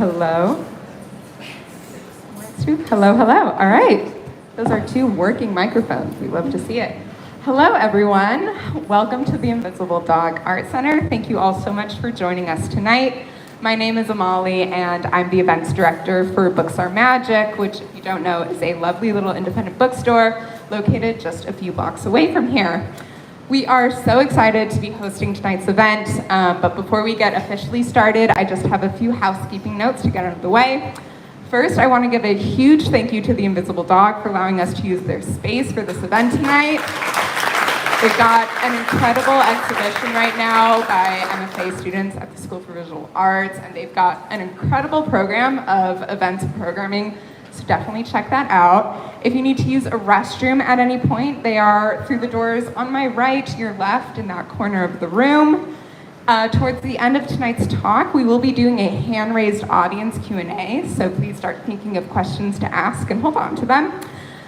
hello. Hello, hello. All right. Those are two working microphones. We love to see it. Hello, everyone. Welcome to the Invisible Dog Art Center. Thank you all so much for joining us tonight. My name is Amali, and I'm the events director for Books Are Magic, which, if you don't know, is a lovely little independent bookstore located just a few blocks away from here. We are so excited to be hosting tonight's event, but before we get officially started, I just have a few housekeeping notes to get out of the way. First, I want to give a huge thank you to the Invisible Dog for allowing us to use their space for this event tonight. They've got an incredible exhibition right now by MFA students at the School for Visual Arts, and they've got an incredible program of events and programming, so definitely check that out. If you need to use a restroom at any point, they are through the doors on my right, your left, in that corner of the room. Towards the end of tonight's talk, we will be doing a hand-raised audience Q&A, so please start thinking of questions to ask and hold on to them.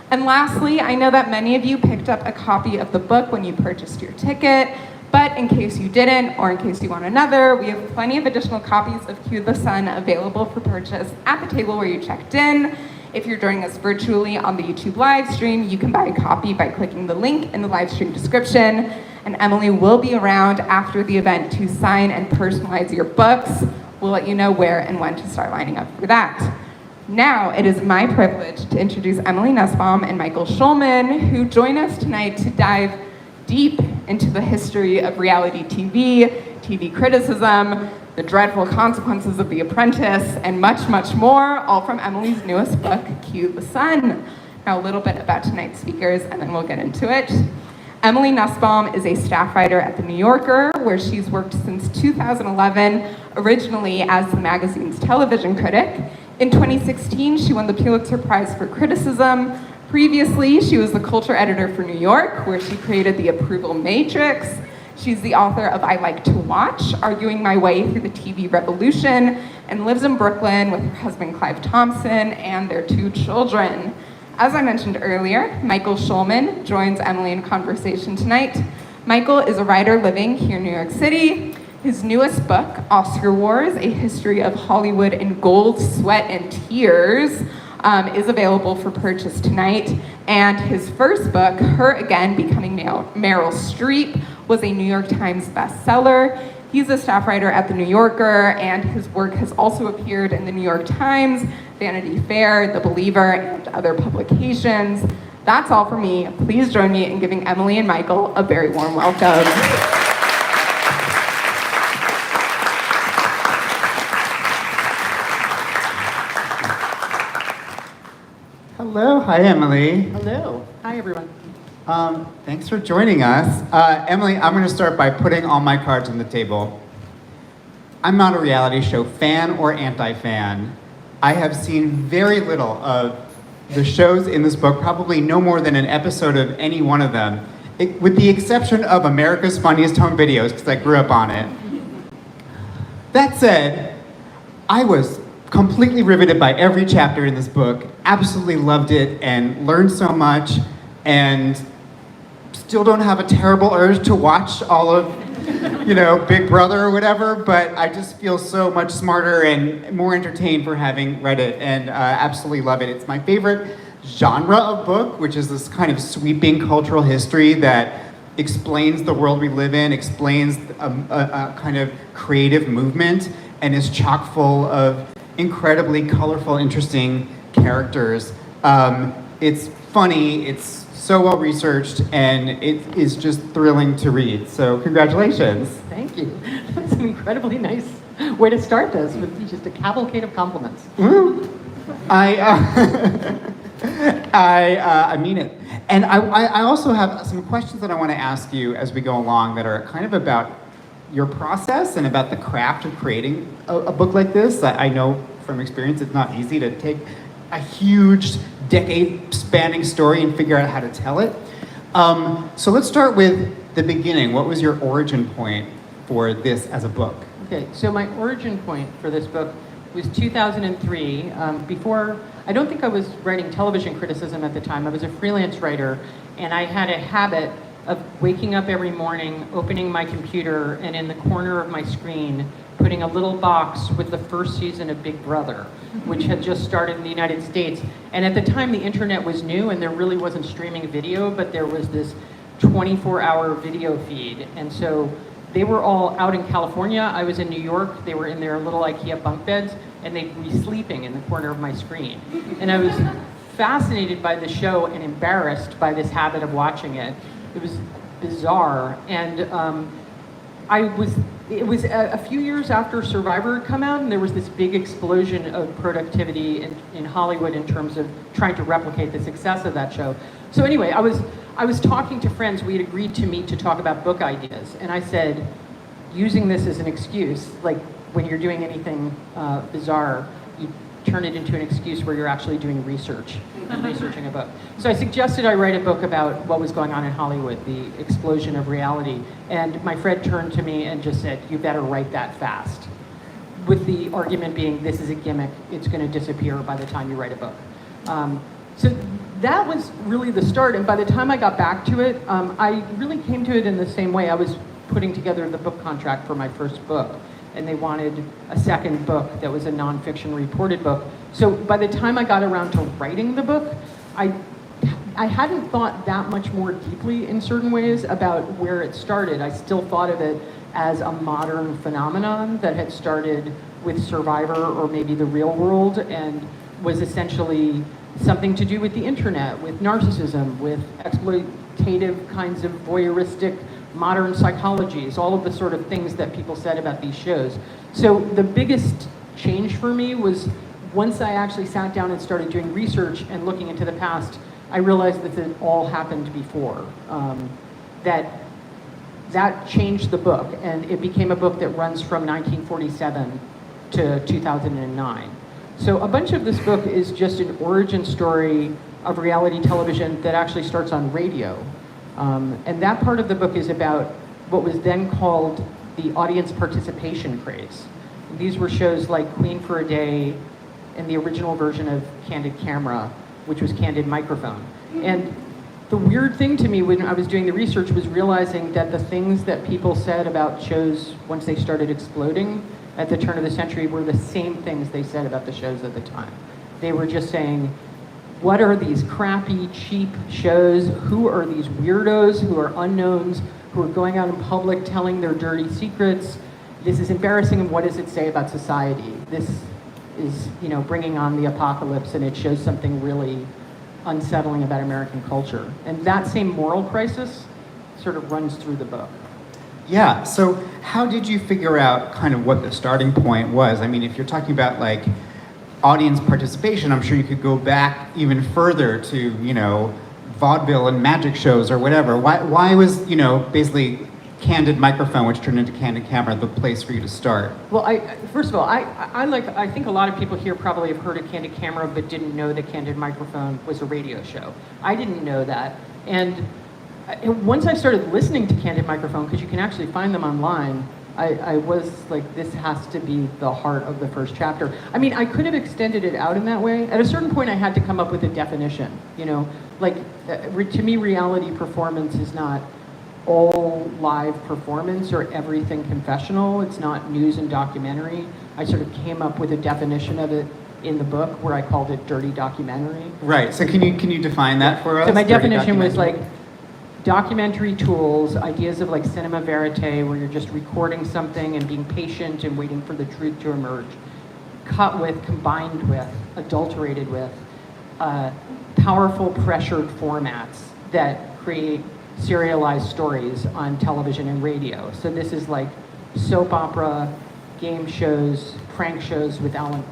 And lastly, I know that many of you picked up a copy of the book when you purchased your ticket, but in case you didn't, or in case you want another, we have plenty of additional copies of Cue the Sun available for purchase at the table where you checked in. If you're joining us virtually on the YouTube live stream, you can buy a copy by clicking the link in the live stream description, and Emily will be around after the event to sign and personalize your books. We'll let you know where and when to start lining up for that. Now, it is my privilege to introduce Emily Nussbaum and Michael Schulman, who join us tonight to dive deep into the history of reality TV, TV criticism, the dreadful consequences of The Apprentice, and much, much more, all from Emily's newest book, Cue the Sun. Now, a little bit about tonight's speakers, and then we'll get into it. Emily Nussbaum is a staff writer at The New Yorker, where she's worked since 2011, originally as the magazine's television critic. In 2016, she won the Pulitzer Prize for Criticism. Previously, she was the culture editor for New York, where she created the Approval Matrix. She's the author of I Like to Watch, Arguing My Way Through the TV Revolution, and lives in Brooklyn with her husband Clive Thompson and their two children. As I mentioned earlier, Michael Schulman joins Emily in conversation tonight. Michael is a writer living here in New York City. His newest book, Oscar Wars, A History of Hollywood in Gold, Sweat, and Tears, is available for purchase tonight. And his first book, Her Again, Becoming Meryl Streep, was a New York Times bestseller. He's a staff writer at The New Yorker, and his work has also appeared in The New York Times, Vanity Fair, The Believer, and other publications. That's all for me. Please join me in giving Emily and Michael a very warm welcome. Hello, hi Emily. Hello, hi everyone. Thanks for joining us. Emily, I'm going to start by putting all my cards on the table. I'm not a reality show fan or anti-fan. I have seen very little of the shows in this book, probably no more than an episode of any one of them, with the exception of America's Funniest Home Videos, because I grew up on it. That said, I was completely riveted by every chapter in this book, absolutely loved it and learned so much, and still don't have a terrible urge to watch all of, Big Brother or whatever, but I just feel so much smarter and more entertained for having read it, and absolutely love it. It's my favorite genre of book, which is this kind of sweeping cultural history that explains the world we live in, explains a kind of creative movement, and is chock full of incredibly colorful, interesting characters. It's funny, it's so well researched, and it is just thrilling to read. So congratulations. Thank you. That's an incredibly nice way to start this, with just a cavalcade of compliments. I mean it. And I also have some questions that I want to ask you as we go along that are kind of about your process and about the craft of creating a book like this. I know from experience it's not easy to take a huge decade-spanning story and figure out how to tell it. So let's start with the beginning. What was your origin point for this as a book? Okay, so my origin point for this book was 2003. I don't think I was writing television criticism at the time. I was a freelance writer, and I had a habit of waking up every morning, opening my computer, and in the corner of my screen, putting a little box with the first season of Big Brother, which had just started in the United States. And at the time, the internet was new and there really wasn't streaming video, but there was this 24-hour video feed. And so they were all out in California. I was in New York. They were in their little IKEA bunk beds, and they'd be sleeping in the corner of my screen. And I was fascinated by the show and embarrassed by this habit of watching it. It was bizarre. And it was a few years after Survivor had come out, and there was this big explosion of productivity in Hollywood in terms of trying to replicate the success of that show. So anyway, I was talking to friends. We had agreed to meet to talk about book ideas, and I said, using this as an excuse, like when you're doing anything bizarre, you turn it into an excuse where you're actually doing research and researching a book. So I suggested I write a book about what was going on in Hollywood, the explosion of reality. And my friend turned to me and just said, you better write that fast. With the argument being, this is a gimmick, it's gonna disappear by the time you write a book. So that was really the start. And by the time I got back to it, I really came to it in the same way. I was putting together the book contract for my first book, and they wanted a second book that was a nonfiction reported book. So by the time I got around to writing the book, I hadn't thought that much more deeply in certain ways about where it started. I still thought of it as a modern phenomenon that had started with Survivor or maybe the real world, and was essentially something to do with the internet, with narcissism, with exploitative kinds of voyeuristic modern psychologies, all of the sort of things that people said about these shows. So the biggest change for me was once I actually sat down and started doing research and looking into the past, I realized that it all happened before. That changed the book, and it became a book that runs from 1947 to 2009. So a bunch of this book is just an origin story of reality television that actually starts on radio. And that part of the book is about what was then called the audience participation craze. These were shows like Queen for a Day and the original version of Candid Camera, which was Candid Microphone. And the weird thing to me when I was doing the research was realizing that the things that people said about shows once they started exploding at the turn of the century were the same things they said about the shows at the time. They were just saying, what are these crappy, cheap shows? Who are these weirdos who are unknowns, who are going out in public telling their dirty secrets? This is embarrassing, and what does it say about society? This is, bringing on the apocalypse, and it shows something really unsettling about American culture. And that same moral crisis sort of runs through the book. Yeah, so how did you figure out kind of what the starting point was? I mean, if you're talking about like audience participation, I'm sure you could go back even further to, vaudeville and magic shows or whatever. Why was, basically Candid Microphone, which turned into Candid Camera, the place for you to start? Well, first of all, I think a lot of people here probably have heard of Candid Camera, but didn't know that Candid Microphone was a radio show. I didn't know that. And once I started listening to Candid Microphone, because you can actually find them online, I was like, this has to be the heart of the first chapter. I mean, I could have extended it out in that way. At a certain point, I had to come up with a definition, to me, reality performance is not all live performance or everything confessional. It's not news and documentary. I sort of came up with a definition of it in the book where I called it dirty documentary. Right, so can you define that for us? So my definition was like, documentary tools, ideas of like cinema verite, where you're just recording something and being patient and waiting for the truth to emerge, cut with, combined with, adulterated with, powerful pressured formats that create serialized stories on television and radio. So this is like soap opera, game shows, prank shows which Alan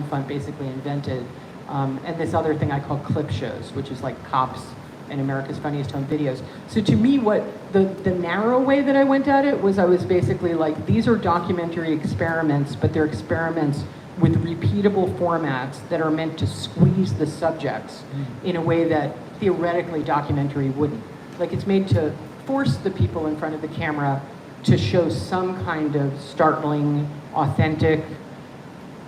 Funt basically invented, and this other thing I call clip shows, which is like Cops and America's Funniest Home Videos. So to me, what the narrow way that I went at it was I was basically like, these are documentary experiments, but they're experiments with repeatable formats that are meant to squeeze the subjects in a way that theoretically documentary wouldn't. Like it's made to force the people in front of the camera to show some kind of startling, authentic,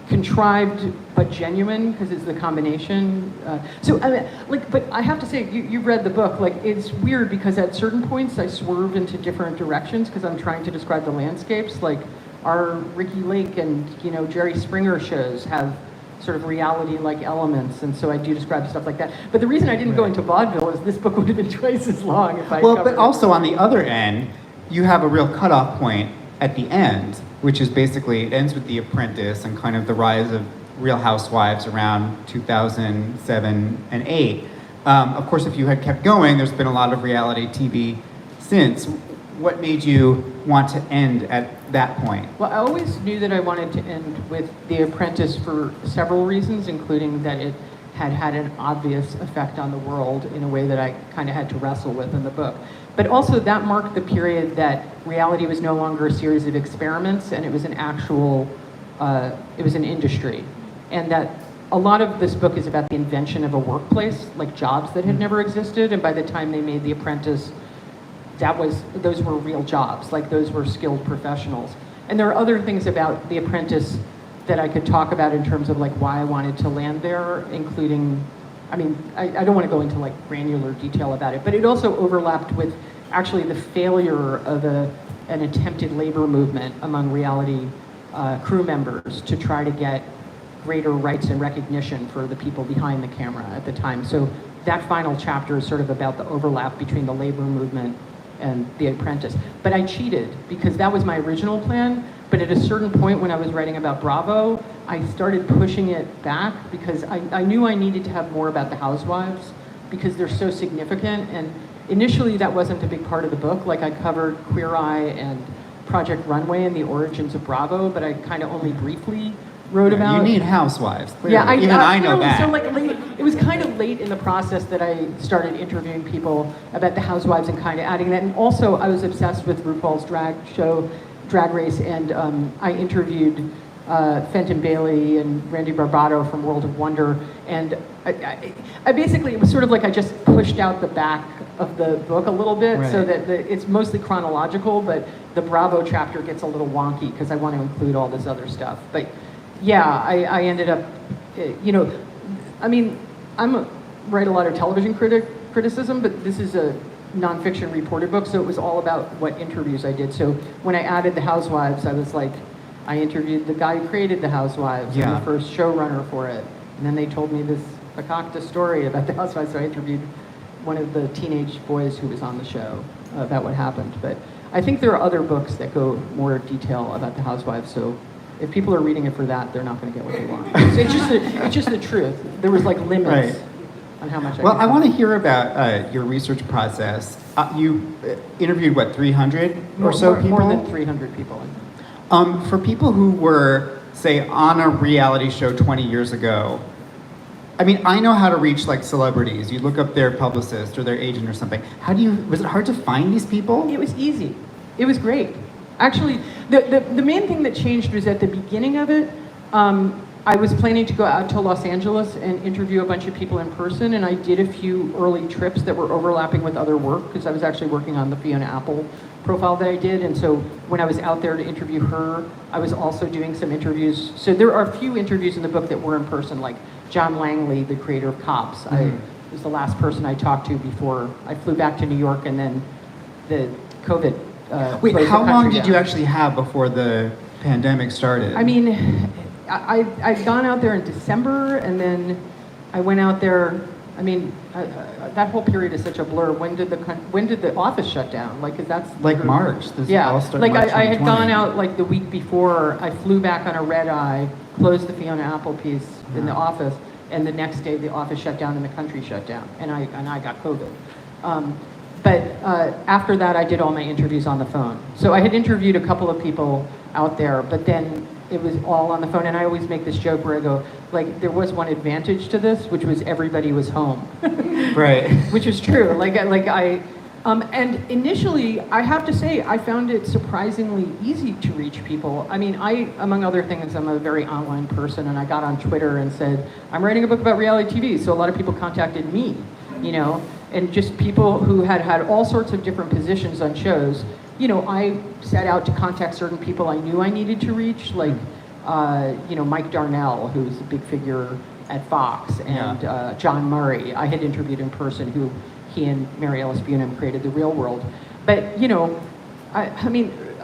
contrived but genuine, because it's the combination. But I have to say, you've read the book. Like, it's weird because at certain points I swerve into different directions because I'm trying to describe the landscapes. Like, our Ricky Lake and Jerry Springer shows have sort of reality-like elements, and so I do describe stuff like that. But the reason I didn't go into vaudeville is this book would have been twice as long if I Well, covered but also on the other end, you have a real cutoff point at the end, which is basically, it ends with The Apprentice and kind of the rise of Real Housewives around 2007 and 8. Of course, if you had kept going, there's been a lot of reality TV since. What made you want to end at that point? Well, I always knew that I wanted to end with The Apprentice for several reasons, including that it had had an obvious effect on the world in a way that I kind of had to wrestle with in the book. But also that marked the period that reality was no longer a series of experiments, and it was an actual, it was an industry. And that a lot of this book is about the invention of a workplace, like jobs that had never existed, and by the time they made The Apprentice, those were real jobs, like those were skilled professionals. And there are other things about The Apprentice that I could talk about in terms of like why I wanted to land there, including, I don't want to go into like granular detail about it, but it also overlapped with actually the failure of an attempted labor movement among reality crew members to try to get greater rights and recognition for the people behind the camera at the time. So that final chapter is sort of about the overlap between the labor movement and The Apprentice. But I cheated because that was my original plan. But at a certain point when I was writing about Bravo, I started pushing it back because I knew I needed to have more about the housewives because they're so significant. And initially that wasn't a big part of the book. Like I covered Queer Eye and Project Runway and the origins of Bravo, but I kind of only briefly wrote about. You need housewives, clearly. Yeah, Even I know that. So like late, it was kind of late in the process that I started interviewing people about the housewives and kind of adding that. And also I was obsessed with RuPaul's drag show, Drag Race, and I interviewed Fenton Bailey and Randy Barbato from World of Wonder. And I basically, it was sort of like I just pushed out the back of the book a little bit, right, so that it's mostly chronological, but the Bravo chapter gets a little wonky because I want to include all this other stuff. But yeah, I ended up, write a lot of television criticism, but this is a nonfiction reported book, so it was all about what interviews I did. So when I added the housewives, I was like, I interviewed the guy who created the housewives and the first showrunner for it. And then they told me this fakakta story about the housewives, so I interviewed one of the teenage boys who was on the show about what happened. But I think there are other books that go more detail about the housewives, so if people are reading it for that, they're not going to get what they want. It's just the truth. There was like limits on how much. I want to hear about your research process. You interviewed what, 300 or so people? More than 300 people. For people who were, say, on a reality show 20 years ago, I know how to reach like celebrities. You look up their publicist or their agent or something. Was it hard to find these people? It was easy. It was great. Actually, the main thing that changed was at the beginning of it, I was planning to go out to Los Angeles and interview a bunch of people in person, and I did a few early trips that were overlapping with other work, because I was actually working on the Fiona Apple profile that I did, and so when I was out there to interview her, I was also doing some interviews. So there are a few interviews in the book that were in person, like John Langley, the creator of Cops. Mm-hmm. I was the last person I talked to before I flew back to New York, and then the COVID Wait, how long did you actually have before the pandemic started? I'd gone out there in December, and then I went out there. That whole period is such a blur. When did the office shut down? Like, 'cause that's like March. March I had gone out like the week before. I flew back on a red eye, closed the Fiona Apple piece in the office, and the next day the office shut down and the country shut down, and I got COVID. But after that, I did all my interviews on the phone. So I had interviewed a couple of people out there, but then it was all on the phone. And I always make this joke where I go, like, there was one advantage to this, which was everybody was home. Right. Which is true. And initially, I have to say, I found it surprisingly easy to reach people. Among other things, I'm a very online person, and I got on Twitter and said, I'm writing a book about reality TV. So a lot of people contacted me, and just people who had all sorts of different positions on shows. I set out to contact certain people I knew I needed to reach, like, Mike Darnell, who's a big figure at Fox, and John Murray. I had interviewed in person, who he and Mary Ellis Bunham created The Real World. But,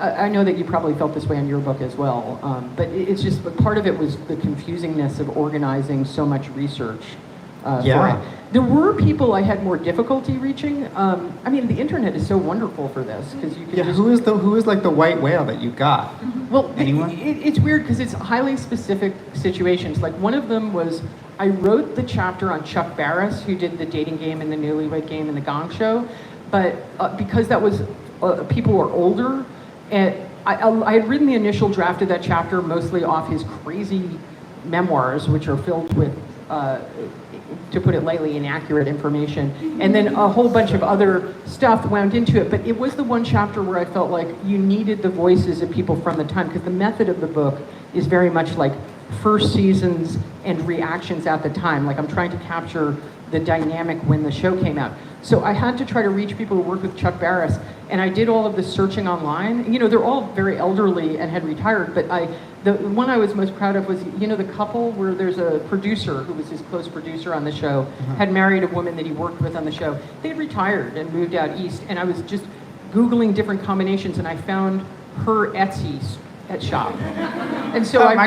I know that you probably felt this way on your book as well, but it's just part of it was the confusingness of organizing so much research for it. There were people I had more difficulty reaching. I mean, the internet is so wonderful for this because you can just... Who is like the white whale that you got? Well, anyone? It's weird because it's highly specific situations. Like one of them was I wrote the chapter on Chuck Barris, who did the dating game and the Newlywed Game and the Gong Show, but because that was people were older, and I had written the initial draft of that chapter mostly off his crazy memoirs, which are filled with, to put it lightly, inaccurate information, and then a whole bunch of other stuff wound into it. But it was the one chapter where I felt like you needed the voices of people from the time, because the method of the book is very much like first seasons and reactions at the time. Like I'm trying to capture the dynamic when the show came out. So I had to try to reach people who worked with Chuck Barris, and I did all of this searching online. You know, they're all very elderly and had retired, but the one I was most proud of was, you know, the couple where there's a producer who was his close producer on the show, had married a woman that he worked with on the show. They'd retired and moved out east, and I was just Googling different combinations, and I found her Etsy shop. And so I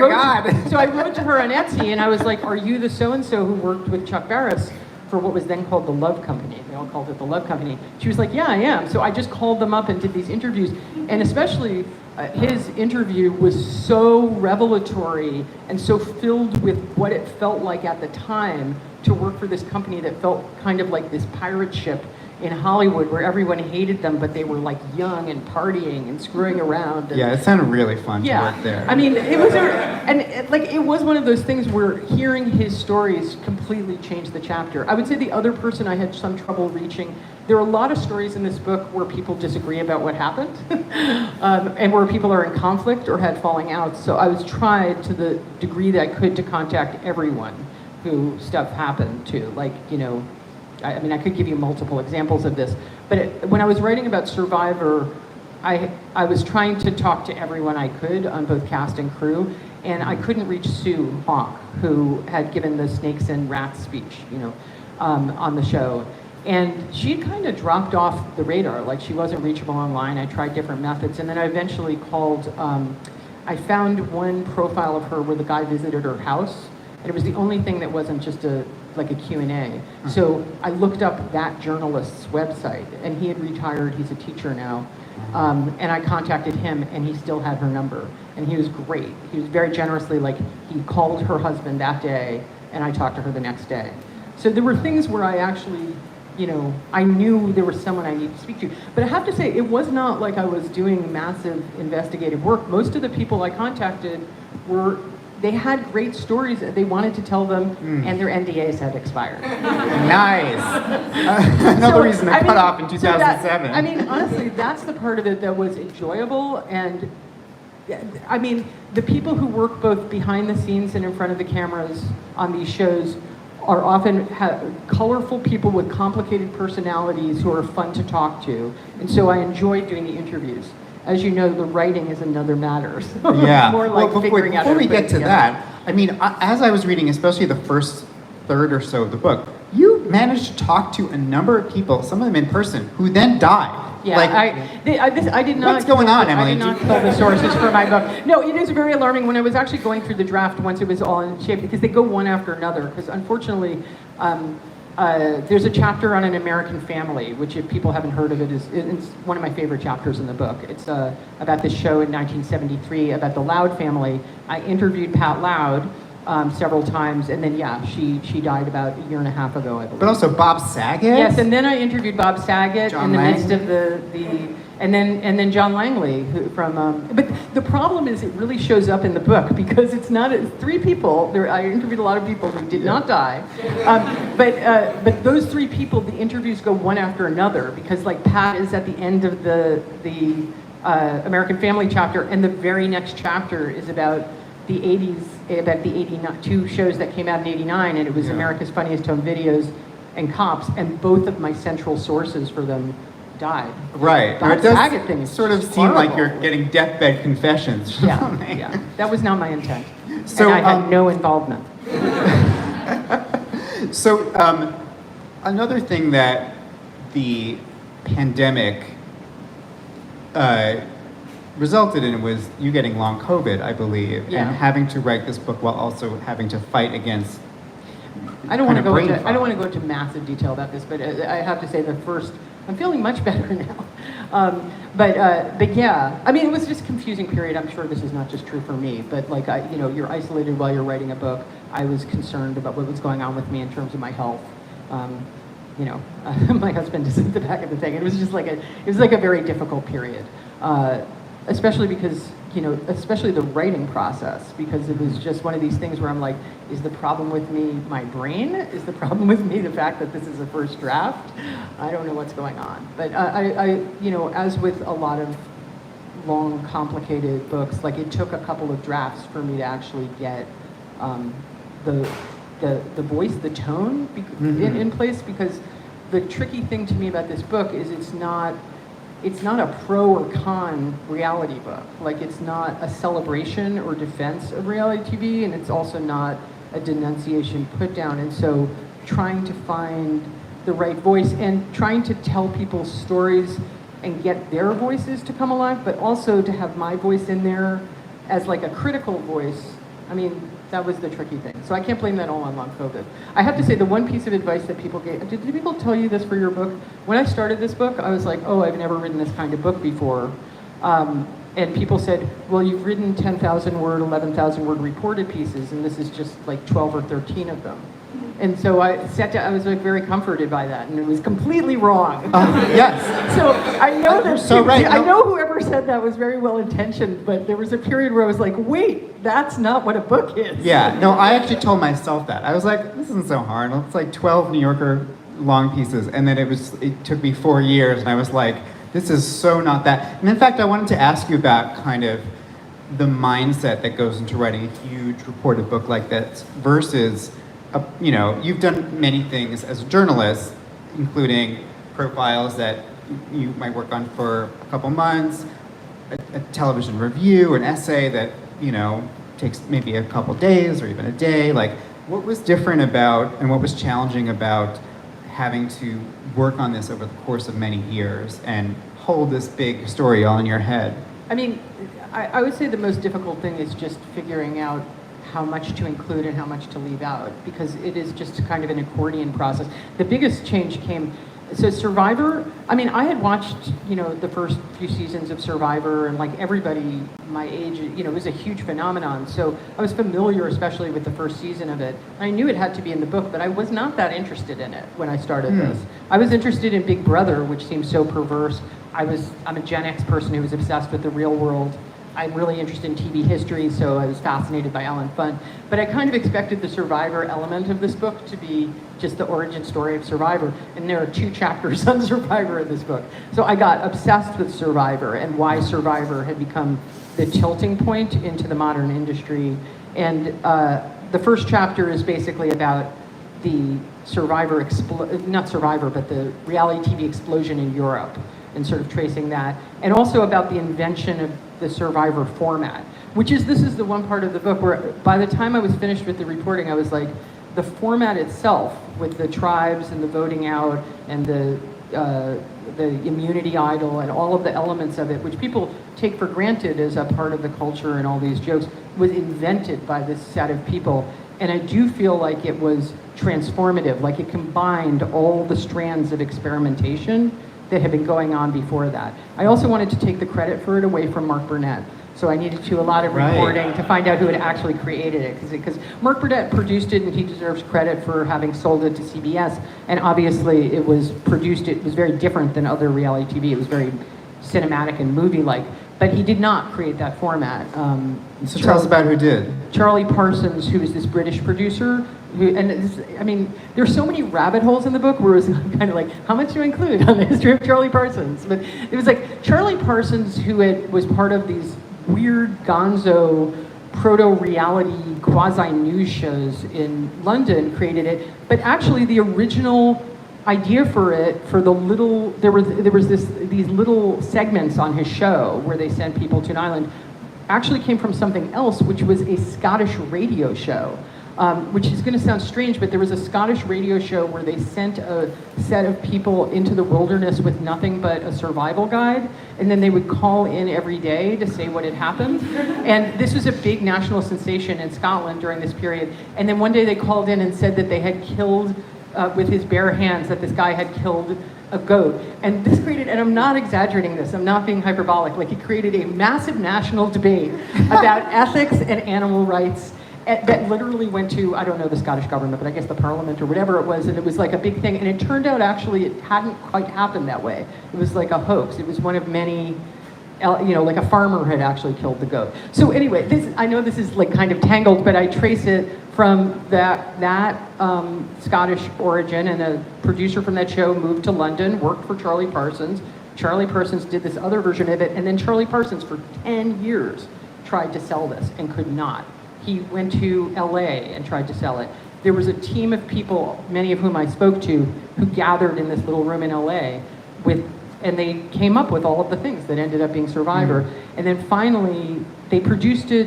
wrote to her on Etsy, and I was like, are you the so-and-so who worked with Chuck Barris for what was then called the Love Company? They all called it the Love Company. She was like, yeah, I am. So I just called them up and did these interviews, and especially his interview was so revelatory and so filled with what it felt like at the time to work for this company that felt kind of like this pirate ship in Hollywood where everyone hated them, but they were like young and partying and screwing around. And, yeah, it sounded really fun to work there. I mean, it was it was one of those things where hearing his stories completely changed the chapter. I would say the other person I had some trouble reaching, there are a lot of stories in this book where people disagree about what happened, and where people are in conflict or had falling out. So I was tried to the degree that I could to contact everyone who stuff happened to. Like, you know, I mean, I could give you multiple examples of this, but when I was writing about Survivor, I was trying to talk to everyone I could on both cast and crew, and I couldn't reach Sue Hawk, who had given the Snakes and Rats speech, you know, on the show. And she kind of dropped off the radar, like she wasn't reachable online. I tried different methods, and then I eventually called, I found one profile of her where the guy visited her house, and it was the only thing that wasn't just like a Q&A. So I looked up that journalist's website, and he had retired, he's a teacher now, and I contacted him, and he still had her number, and he was great. He was very generously, like, he called her husband that day, and I talked to her the next day. So there were things where I actually, you know, I knew there was someone I needed to speak to. But I have to say, it was not like I was doing massive investigative work. Most of the people I contacted they had great stories that they wanted to tell them, and their NDAs had expired. Nice. Another reason they cut off in 2007. I mean, honestly, that's the part of it that was enjoyable. And I mean, the people who work both behind the scenes and in front of the cameras on these shows are often colorful people with complicated personalities who are fun to talk to. And so I enjoyed doing the interviews. As you know, the writing is another matter. So yeah. More like figuring out. Before we get to that, I mean, as I was reading, especially the first third or so of the book, you managed to talk to a number of people, some of them in person, who then died. Yeah, like, I did not. What's going on, Emily? I did not tell the sources for my book. No, it is very alarming when I was actually going through the draft once it was all in shape, because they go one after another. Because unfortunately, there's a chapter on an American family, which if people haven't heard of it, it's one of my favorite chapters in the book. It's about this show in 1973 about the Loud family. I interviewed Pat Loud several times, and then she died about a year and a half ago, I believe. But also Bob Saget? Yes, and then I interviewed Bob Saget John in the Lang? midst of and then John Langley, who from. But the problem is, it really shows up in the book because it's three people. I interviewed a lot of people who did not die, but those three people, the interviews go one after another because, like, Pat is at the end of the American Family chapter, and the very next chapter is about the 80s, about the 82 shows that came out in 89, and it was America's Funniest Home Videos and Cops, and both of my central sources for them died. Right. Bob It does Saget thing is sort of just seem like horrible. you're getting deathbed confessions. Yeah, that was not my intent. So, and I had no involvement. So, another thing that the pandemic resulted in was you getting long COVID, I believe, Yeah. and having to write this book while also having to fight against. I don't want to kind of go brain into I don't fog. want to go into massive detail about this, but I have to say the first I'm feeling much better now. But yeah, I mean it was just a confusing period. I'm sure this is not just true for me, but like you're isolated while you're writing a book. I was concerned about what was going on with me in terms of my health. My husband is at the back of the thing. It was just like it was like a very difficult period, especially because especially the writing process, because it was just one of these things where I'm like, is the problem with me my brain? Is the problem with me the fact that this is a first draft? I don't know what's going on. But as with a lot of long, complicated books, like it took a couple of drafts for me to actually get the voice, the tone in place, because the tricky thing to me about this book is it's not a pro or con reality book. Like it's not a celebration or defense of reality TV, and it's also not a denunciation put down. And so trying to find the right voice and trying to tell people's stories and get their voices to come alive, but also to have my voice in there as like a critical voice. I mean, that was the tricky thing. So I can't blame that all on long COVID. I have to say the one piece of advice that people gave, did people tell you this for your book? When I started this book, I was like, oh, I've never written this kind of book before. And people said, well, you've written 10,000 word, 11,000 word reported pieces, and this is just like 12 or 13 of them. And so I sat down, I was like very comforted by that, and it was completely wrong. Yes. So I know that So right. I know whoever said that was very well intentioned, but there was a period where I was like, wait, that's not what a book is. Yeah, no, I actually told myself that. I was like, this isn't so hard. It's like 12 New Yorker long pieces. And then it took me 4 years, and I was like, this is so not that. And in fact, I wanted to ask you about kind of the mindset that goes into writing a huge reported book like this versus, you've done many things as a journalist, including profiles that you might work on for a couple months, a television review, an essay that, takes maybe a couple days or even a day. Like, what was different about and what was challenging about having to work on this over the course of many years and hold this big story all in your head? I mean, I would say the most difficult thing is just figuring out how much to include and how much to leave out, because it is just kind of an accordion process. The biggest change came, so Survivor, I mean, I had watched, the first few seasons of Survivor, and like everybody my age, it was a huge phenomenon. So I was familiar, especially with the first season of it. I knew it had to be in the book, but I was not that interested in it when I started this. I was interested in Big Brother, which seems so perverse. I'm a Gen X person who was obsessed with the real world. I'm really interested in TV history, so I was fascinated by Ellen Funt. But I kind of expected the Survivor element of this book to be just the origin story of Survivor. And there are 2 chapters on Survivor in this book. So I got obsessed with Survivor and why Survivor had become the tilting point into the modern industry. And the first chapter is basically about the not Survivor, but the reality TV explosion in Europe, and sort of tracing that, and also about the invention of the Survivor format, this is the one part of the book where by the time I was finished with the reporting, I was like, the format itself with the tribes and the voting out and the immunity idol and all of the elements of it, which people take for granted as a part of the culture and all these jokes, was invented by this set of people. And I do feel like it was transformative, like it combined all the strands of experimentation that had been going on before that. I also wanted to take the credit for it away from Mark Burnett. So I needed to do a lot of reporting to find out who had actually created it. Because Mark Burnett produced it, and he deserves credit for having sold it to CBS. And obviously it was very different than other reality TV. It was very cinematic and movie-like. But he did not create that format. So tell us about who did. Charlie Parsons, who is this British producer, there's so many rabbit holes in the book where it was kind of like, how much to include on the history of Charlie Parsons? But it was like Charlie Parsons, who was part of these weird go proto-reality quasi-news shows in London, created it. But actually the original idea for it, there was these little segments on his show where they sent people to an island, actually came from something else, which was a Scottish radio show which is going to sound strange, but there was a Scottish radio show where they sent a set of people into the wilderness with nothing but a survival guide, and then they would call in every day to say what had happened. And this was a big national sensation in Scotland during this period. And then one day they called in and said that they had killed, with his bare hands, that this guy had killed a goat. And this created, and I'm not exaggerating this, I'm not being hyperbolic, like it created a massive national debate about ethics and animal rights that literally went to, I don't know the Scottish government, but I guess the parliament or whatever it was, and it was like a big thing. And it turned out actually it hadn't quite happened that way. It was like a hoax. It was one of many, like a farmer had actually killed the goat. So anyway, I know this is like kind of tangled, but I trace it from that Scottish origin, and a producer from that show moved to London, worked for Charlie Parsons. Charlie Parsons did this other version of it, and then Charlie Parsons for 10 years tried to sell this and could not. He went to LA and tried to sell it. There was a team of people, many of whom I spoke to, who gathered in this little room in LA and they came up with all of the things that ended up being Survivor. Mm-hmm. And then finally, they produced a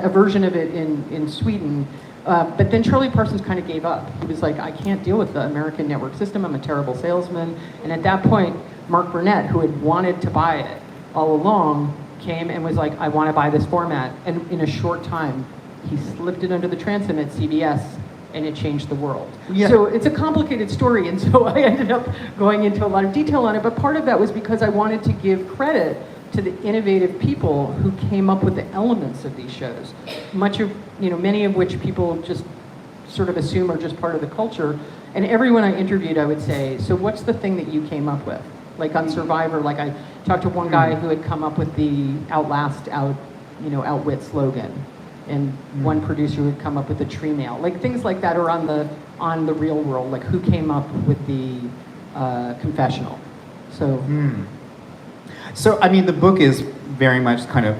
version of it in Sweden. But then Charlie Parsons kind of gave up. He was like, I can't deal with the American network system. I'm a terrible salesman. And at that point, Mark Burnett, who had wanted to buy it all along, came and was like, I want to buy this format. And in a short time, he slipped it under the transom at CBS, and it changed the world. Yeah. So it's a complicated story, and so I ended up going into a lot of detail on it, but part of that was because I wanted to give credit to the innovative people who came up with the elements of these shows. Many of which people just sort of assume are just part of the culture. And everyone I interviewed, I would say, so what's the thing that you came up with? Like on Survivor, like I talked to one guy who had come up with the outwit slogan. And one producer who had come up with the tree nail, like things like that, or on the Real World, like who came up with the confessional. So, So I mean, the book is very much kind of,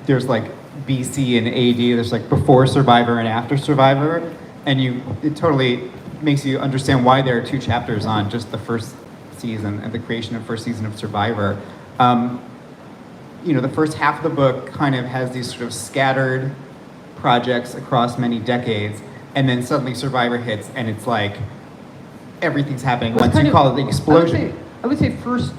there's like BC and AD. There's like before Survivor and after Survivor, and it totally makes you understand why there are 2 chapters on just the first season and the creation of first season of Survivor. The first half of the book kind of has these sort of scattered projects across many decades, and then suddenly Survivor hits, and it's like everything's happening once. You call it the explosion. I would say first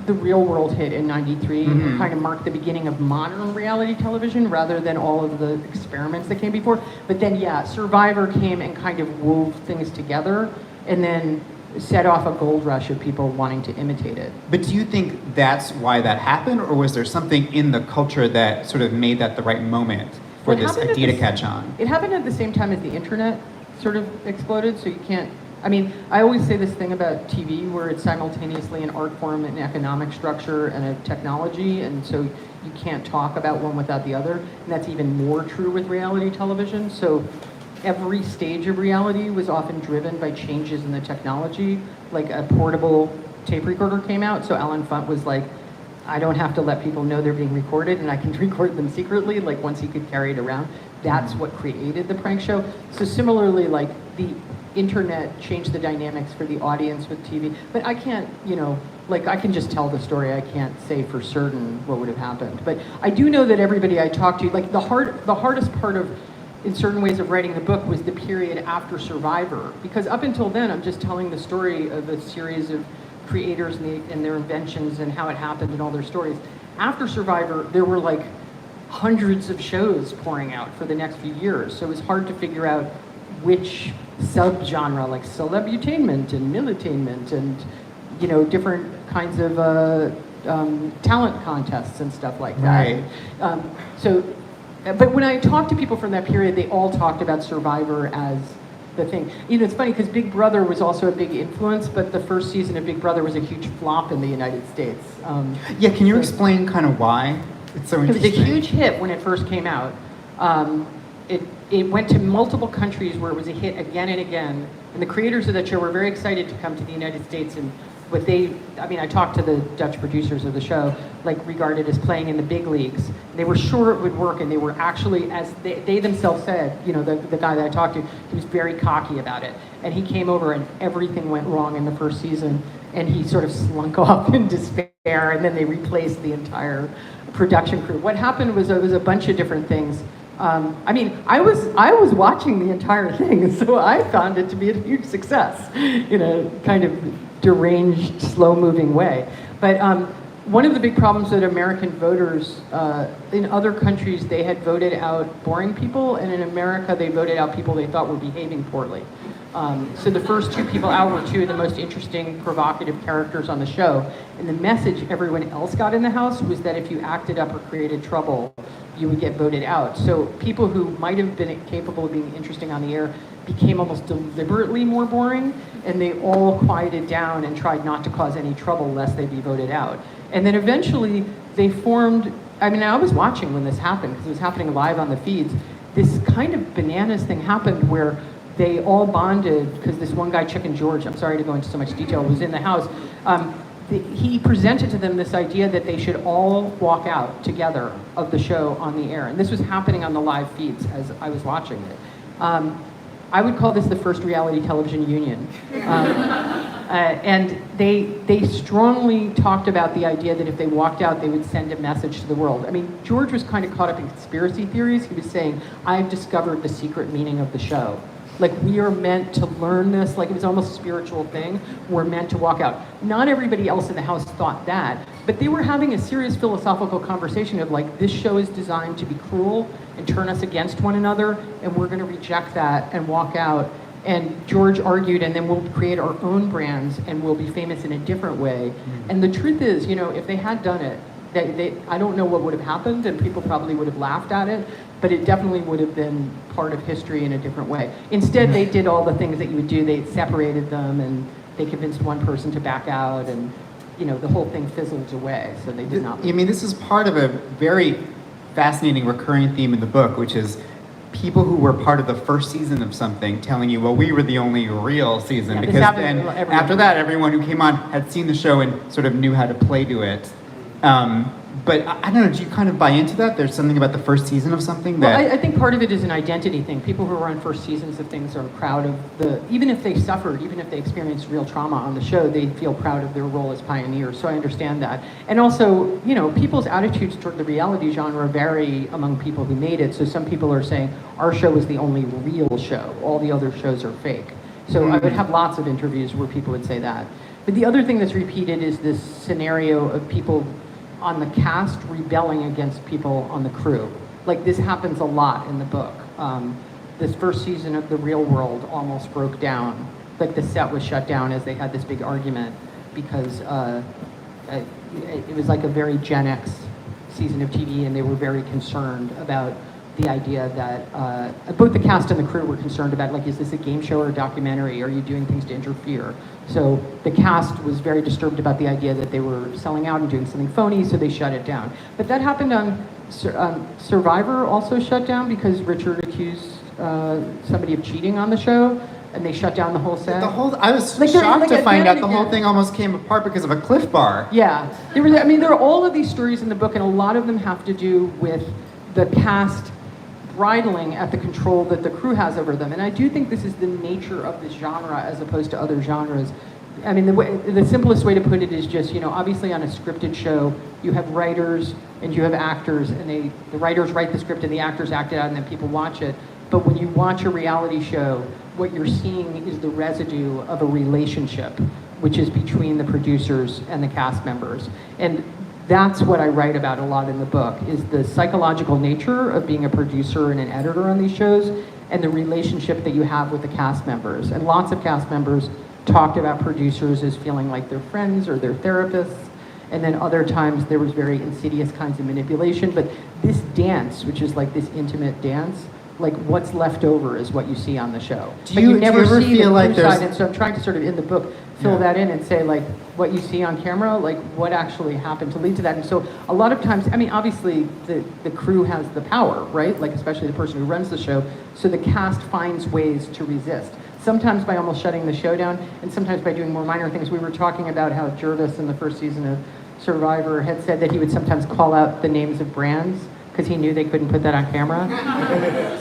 the Real World hit in '93, mm-hmm. kind of marked the beginning of modern reality television rather than all of the experiments that came before. But then, Survivor came and kind of wove things together, and then set off a gold rush of people wanting to imitate it. But do you think that's why that happened, or was there something in the culture that sort of made that the right moment for this idea to catch on? It happened at the same time as the internet sort of exploded, so you can't, I always say this thing about TV where it's simultaneously an art form, an economic structure, and a technology, and so you can't talk about one without the other, and that's even more true with reality television. So every stage of reality was often driven by changes in the technology, like a portable tape recorder came out, so Alan Funt was like, I don't have to let people know they're being recorded, and I can record them secretly, like once he could carry it around. That's what created the prank show. So similarly, like the internet changed the dynamics for the audience with TV, but I can't, I can just tell the story. I can't say for certain what would have happened. But I do know that everybody I talked to, like the hardest part of, in certain ways, of writing the book was the period after Survivor, because up until then, I'm just telling the story of a series of creators and their inventions and how it happened and all their stories. After Survivor, there were like hundreds of shows pouring out for the next few years, so it was hard to figure out which subgenre, like celebutainment and militainment and different kinds of talent contests and stuff like that. Right. But when I talked to people from that period, they all talked about Survivor as the thing. It's funny because Big Brother was also a big influence, but the first season of Big Brother was a huge flop in the United States. Can you explain kind of why? It's so interesting. It was a huge hit when it first came out. It went to multiple countries where it was a hit again and again. And the creators of that show were very excited to come to the United States, and I talked to the Dutch producers of the show, like regarded as playing in the big leagues. They were sure it would work, and they were actually, as they themselves said, the guy that I talked to, he was very cocky about it. And he came over and everything went wrong in the first season, and he sort of slunk off in despair, and then they replaced the entire production crew. What happened was it was a bunch of different things. I mean, I was watching the entire thing, so I found it to be a huge success in a kind of deranged, slow-moving way. But one of the big problems that American voters, in other countries, they had voted out boring people, and in America, they voted out people they thought were behaving poorly. So the first two people out were two of the most interesting, provocative characters on the show. And the message everyone else got in the house was that if you acted up or created trouble, you would get voted out. So people who might have been capable of being interesting on the air became almost deliberately more boring, and they all quieted down and tried not to cause any trouble lest they be voted out. And then eventually they formed, I mean, I was watching when this happened because it was happening live on the feeds. This kind of bananas thing happened where they all bonded because this one guy, Chicken George, I'm sorry to go into so much detail, was in the house. He presented to them this idea that they should all walk out together of the show on the air. And this was happening on the live feeds as I was watching it. I would call this the first reality television union. And they strongly talked about the idea that if they walked out, they would send a message to the world. I mean, George was kind of caught up in conspiracy theories. He was saying, I've discovered the secret meaning of the show. Like, we are meant to learn this, like it was almost a spiritual thing. We're meant to walk out. Not everybody else in the house thought that, but they were having a serious philosophical conversation of like, this show is designed to be cruel and turn us against one another, and we're gonna reject that and walk out. And George argued, and then we'll create our own brands and we'll be famous in a different way. Mm-hmm. And the truth is, you know, if they had done it, I don't know what would have happened, and people probably would have laughed at it, but it definitely would have been part of history in a different way. Instead, they did all the things that you would do. They separated them, and they convinced one person to back out, and you know, the whole thing fizzled away, so they did not. I mean, this is part of a very fascinating recurring theme in the book, which is people who were part of the first season of something telling you, well, we were the only real season, because then after that, everyone who came on had seen the show and sort of knew how to play to it. But I don't know, do you kind of buy into that? There's something about the first season of something that... Well, I think part of it is an identity thing. People who are on first seasons of things are proud of even if they suffered, even if they experienced real trauma on the show, they feel proud of their role as pioneers, so I understand that. And also, you know, people's attitudes toward the reality genre vary among people who made it, so some people are saying, our show is the only real show, all the other shows are fake. So I would have lots of interviews where people would say that. But the other thing that's repeated is this scenario of people on the cast rebelling against people on the crew. Like, this happens a lot in the book. This first season of The Real World almost broke down. Like, the set was shut down as they had this big argument because it was like a very Gen X season of TV, and they were very concerned about the idea that both the cast and the crew were concerned about, like, is this a game show or a documentary? Are you doing things to interfere? So the cast was very disturbed about the idea that they were selling out and doing something phony, so they shut it down. But that happened on Survivor, also shut down because Richard accused somebody of cheating on the show, and they shut down the whole set. I was shocked to find out the whole thing almost came apart because of a Cliff Bar. Yeah, there are all of these stories in the book, and a lot of them have to do with the cast bridling at the control that the crew has over them. And I do think this is the nature of this genre as opposed to other genres. I mean, the simplest way to put it is just, you know, obviously on a scripted show, you have writers and you have actors, and the writers write the script and the actors act it out and then people watch it. But when you watch a reality show, what you're seeing is the residue of a relationship, which is between the producers and the cast members. And that's what I write about a lot in the book, is the psychological nature of being a producer and an editor on these shows, and the relationship that you have with the cast members. And lots of cast members talked about producers as feeling like their friends or their therapists, and then other times there was very insidious kinds of manipulation. But this dance, which is like this intimate dance, like what's left over is what you see on the show. But you never see the crew side, and so I'm trying to sort of, in the book, fill that in and say, like, what you see on camera, like what actually happened to lead to that. And so a lot of times, I mean, obviously the crew has the power, right? Like, especially the person who runs the show. So the cast finds ways to resist. Sometimes by almost shutting the show down, and sometimes by doing more minor things. We were talking about how Jervis in the first season of Survivor had said that he would sometimes call out the names of brands because he knew they couldn't put that on camera.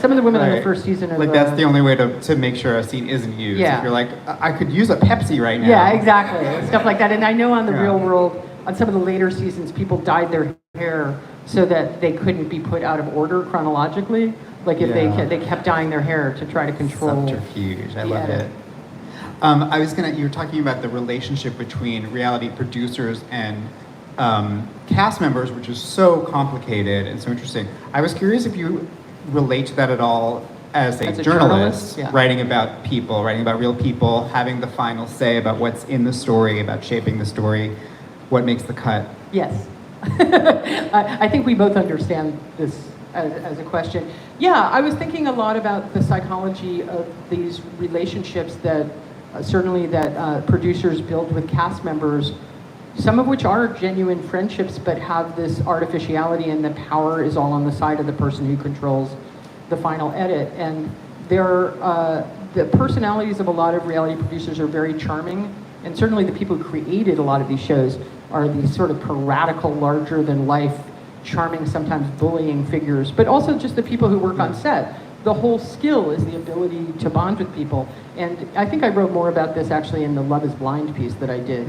Some of the women in the first season of... Like, that's the only way to make sure a scene isn't used. Yeah. If you're like, I could use a Pepsi right now. Yeah, exactly. Stuff like that. And I know on The Real World, on some of the later seasons, people dyed their hair so that they couldn't be put out of order chronologically. Like if Yeah. they kept dyeing their hair to try to control. Subterfuge. I the love edit. it. You were talking about the relationship between reality producers and cast members, which is so complicated and so interesting. I was curious if you relate to that at all as a journalist, yeah. writing about people, writing about real people, having the final say about what's in the story, about shaping the story, what makes the cut. Yes. I think we both understand this as a question. Yeah, I was thinking a lot about the psychology of these relationships that certainly that producers build with cast members, some of which are genuine friendships but have this artificiality, and the power is all on the side of the person who controls the final edit. And the personalities of a lot of reality producers are very charming, and certainly the people who created a lot of these shows are these sort of radical, larger than life, charming, sometimes bullying figures, but also just the people who work on set. The whole skill is the ability to bond with people. And I think I wrote more about this actually in the Love is Blind piece that I did,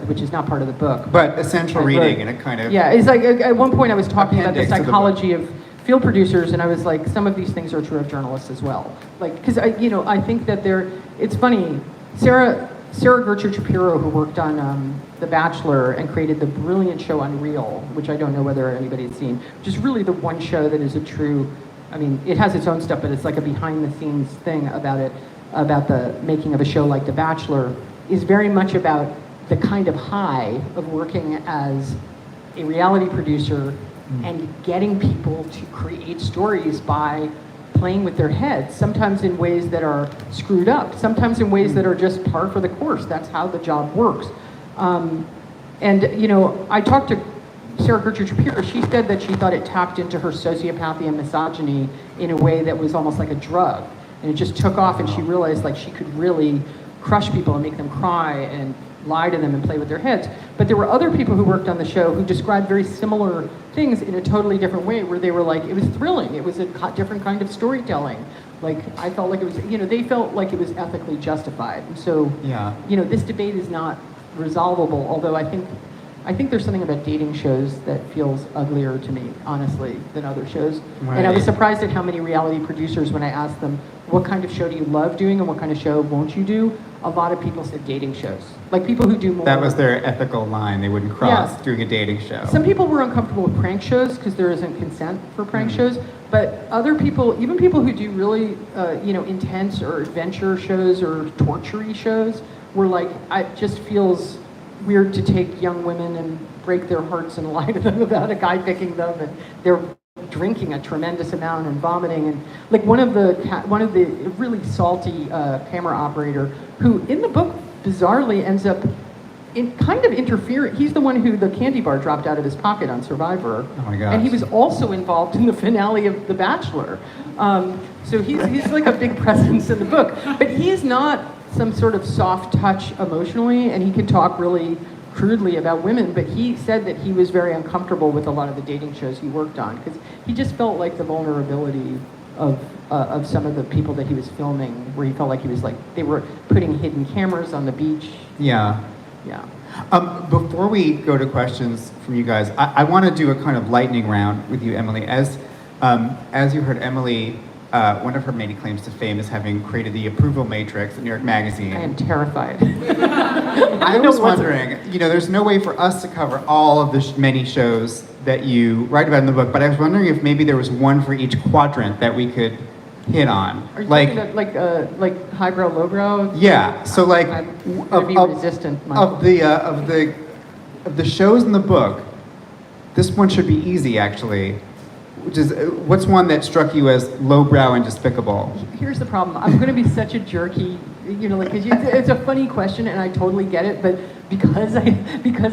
which is not part of the book. But essential reading and a kind of... Yeah, it's like at one point I was talking about the appendix to the psychology of field producers, and I was like, some of these things are true of journalists as well. Like, because I think that it's funny, Sarah Gertrude Shapiro, who worked on The Bachelor and created the brilliant show Unreal, which I don't know whether anybody's seen, which is really the one show that is a true, I mean, it has its own stuff, but it's like a behind-the-scenes thing about it, about the making of a show like The Bachelor, is very much about the kind of high of working as a reality producer and getting people to create stories by playing with their heads, sometimes in ways that are screwed up, sometimes in ways that are just par for the course. That's how the job works. I talked to Sarah Gertrude Shapiro. She said that she thought it tapped into her sociopathy and misogyny in a way that was almost like a drug. And it just took off, and she realized like she could really crush people and make them cry and lie to them and play with their heads. But there were other people who worked on the show who described very similar things in a totally different way, where they were like, it was thrilling, it was a different kind of storytelling. Like, I felt like it was, they felt like it was ethically justified. And so, this debate is not resolvable, although I think there's something about dating shows that feels uglier to me, honestly, than other shows. Right. And I was surprised at how many reality producers, when I asked them, what kind of show do you love doing and what kind of show won't you do? A lot of people said dating shows. Like people who do more. That was their ethical line. They wouldn't cross doing a dating show. Some people were uncomfortable with prank shows because there isn't consent for prank shows. But other people, even people who do really, intense or adventure shows or torture-y shows, were like, it just feels weird to take young women and break their hearts and lie to them about a guy picking them, and they're drinking a tremendous amount and vomiting. And like one of the really salty camera operator, who in the book bizarrely ends up kind of interfering. He's the one who the candy bar dropped out of his pocket on Survivor. Oh my gosh. And he was also involved in the finale of The Bachelor. So he's like a big presence in the book. But he's not some sort of soft touch emotionally, and he can talk really crudely about women, but he said that he was very uncomfortable with a lot of the dating shows he worked on, because he just felt like the vulnerability of some of the people that he was filming, where he felt like he was like, they were putting hidden cameras on the beach. Yeah. Yeah. Before we go to questions from you guys, I want to do a kind of lightning round with you, Emily. As you heard, Emily, one of her many claims to fame is having created the approval matrix at New York Magazine. I am terrified. I was wondering, there's no way for us to cover all of the many shows that you write about in the book, but I was wondering if maybe there was one for each quadrant that we could hit on. Are you talking about like highbrow, lowbrow? Yeah. So like I'm gonna be resistant, Michael. of the shows in the book, this one should be easy actually. Which is, what's one that struck you as lowbrow and despicable? Here's the problem. I'm going to be such a jerky, because it's a funny question, and I totally get it. But because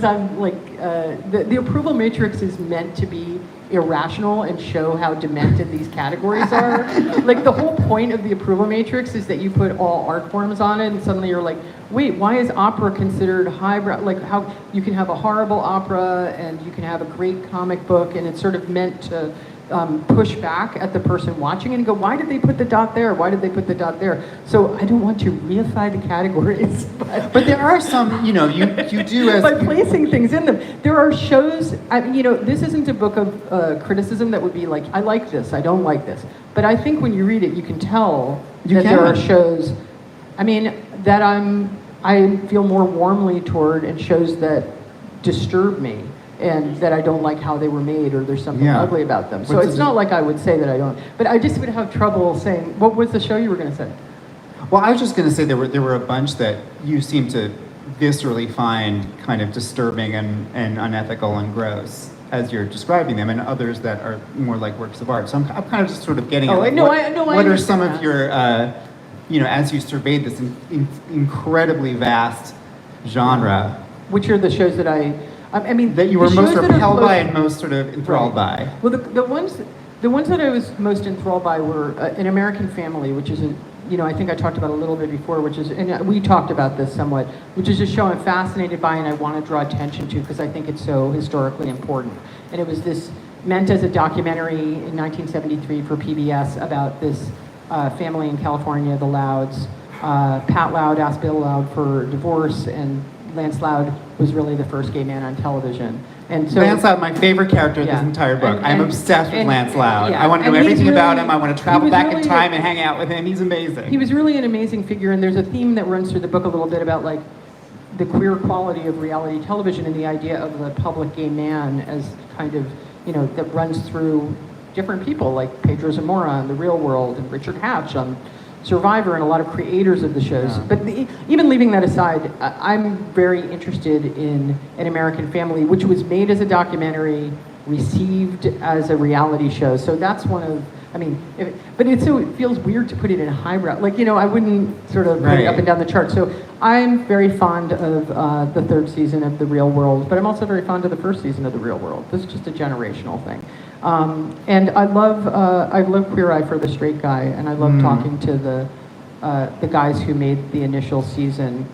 I'm like, the approval matrix is meant to be irrational and show how demented these categories are. Like the whole point of the approval matrix is that you put all art forms on it, and suddenly you're like, wait, why is opera considered highbrow? Like how you can have a horrible opera and you can have a great comic book, and it's sort of meant to push back at the person watching and go, why did they put the dot there? Why did they put the dot there? So I don't want to reify the categories, But there are some, you do as... by placing things in them. There are shows, this isn't a book of criticism that would be like, I like this, I don't like this. But I think when you read it, you can tell there are shows, that I feel more warmly toward, and shows that disturb me, and that I don't like how they were made, or there's something ugly about them. So it's not like I would say that I don't, but I just would have trouble saying, what was the show you were going to say? Well, I was just going to say there were a bunch that you seem to viscerally find kind of disturbing and unethical and gross as you're describing them, and others that are more like works of art. So I'm kind of just sort of getting at what are some of your, as you surveyed this incredibly vast genre. Which are the shows that that you were most repelled by and most sort of enthralled by? Well, the ones that I was most enthralled by were An American Family, which is I think I talked about a little bit before, and we talked about this somewhat, which is a show I'm fascinated by and I want to draw attention to because I think it's so historically important. And it was meant as a documentary in 1973 for PBS about this family in California, the Louds. Pat Loud asked Bill Loud for divorce, and Lance Loud was really the first gay man on television. And so Lance Loud, my favorite character in this entire book. I'm obsessed with Lance Loud. I want to know everything about him. I want to travel back in time and hang out with him. He's amazing. He was really an amazing figure, and there's a theme that runs through the book a little bit about like the queer quality of reality television and the idea of the public gay man as kind of, that runs through different people like Pedro Zamora on The Real World and Richard Hatch on Survivor and a lot of creators of the shows. Yeah. But even leaving that aside, I'm very interested in An American Family, which was made as a documentary, received as a reality show. So that's one of, but it feels weird to put it in a highbrow. I wouldn't sort of put it up and down the chart. So I'm very fond of the third season of The Real World, but I'm also very fond of the first season of The Real World. This is just a generational thing. And I love Queer Eye for the Straight Guy, and I love talking to the guys who made the initial season,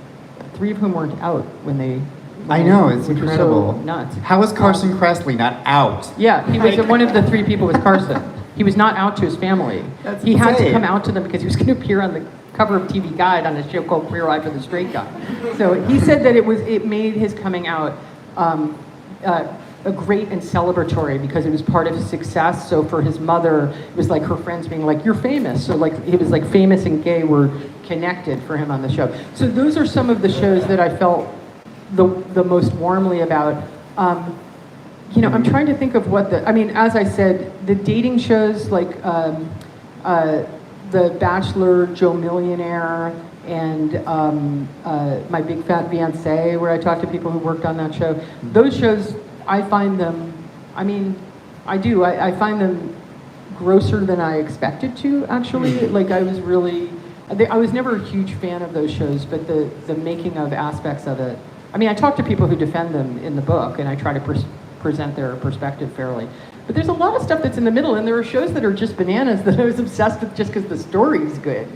3 of whom weren't out when they... I know, it's incredible. So nuts. How was Carson Kressley not out? Yeah, he was one of the 3 people was Carson. He was not out to his family. He had to come out to them because he was going to appear on the cover of TV Guide on a show called Queer Eye for the Straight Guy. So he said that it made his coming out a great and celebratory because it was part of his success. So for his mother, it was like her friends being like, "You're famous." So like it was like famous and gay were connected for him on the show. So those are some of the shows that I felt the most warmly about. I'm trying to think of as I said, the dating shows like The Bachelor, Joe Millionaire, and My Big Fat Fiancé, where I talked to people who worked on that show. Those shows, I find them, I do. I find them grosser than I expected to, actually. I was never a huge fan of those shows, but the making of aspects of it. I talk to people who defend them in the book, and I try to present their perspective fairly. But there's a lot of stuff that's in the middle, and there are shows that are just bananas that I was obsessed with just because the story's good,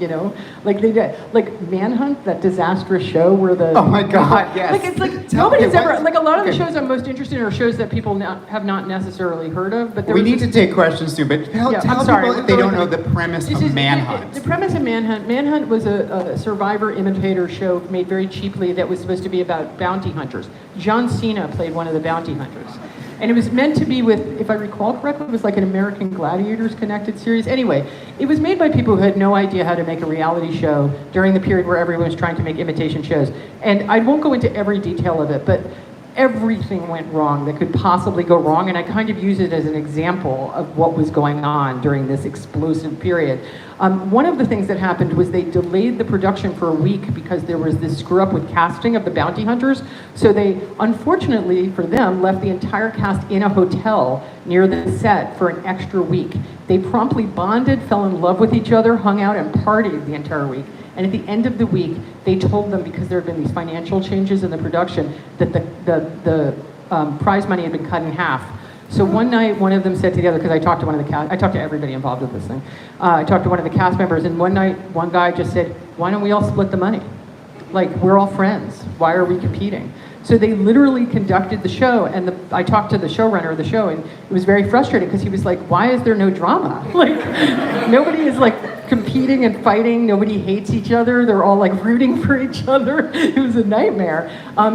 Like they did, like Manhunt, that disastrous show where the... Oh my God, yes. It's like nobody's ever... a lot of the shows I'm most interested in are shows that people have not necessarily heard of, but we need to take questions too, but tell people if they don't know the premise of Manhunt. The premise of Manhunt was a Survivor imitator show made very cheaply that was supposed to be about bounty hunters. John Cena played one of the bounty hunters. And it was meant to be with, if I recall correctly, it was like an American Gladiators connected series. Anyway, it was made by people who had no idea how to make a reality show during the period where everyone was trying to make imitation shows. And I won't go into every detail of it, but everything went wrong that could possibly go wrong, and I kind of use it as an example of what was going on during this explosive period. One of the things that happened was they delayed the production for a week because there was this screw up with casting of the bounty hunters. So they, unfortunately for them, left the entire cast in a hotel near the set for an extra week. They promptly bonded, fell in love with each other, hung out, and partied the entire week. And at the end of the week, they told them, because there had been these financial changes in the production, that the prize money had been cut in half. So one night, one of them said to the other, because I talked to one of the cast, I talked to everybody involved with this thing. I talked to one of the cast members, and one night, one guy just said, "Why don't we all split the money? Like, we're all friends. Why are we competing?" So they literally conducted the show, and I talked to the showrunner of the show, and it was very frustrating because he was like, "Why is there no drama? Like, nobody is like competing and fighting. Nobody hates each other. They're all like rooting for each other." It was a nightmare.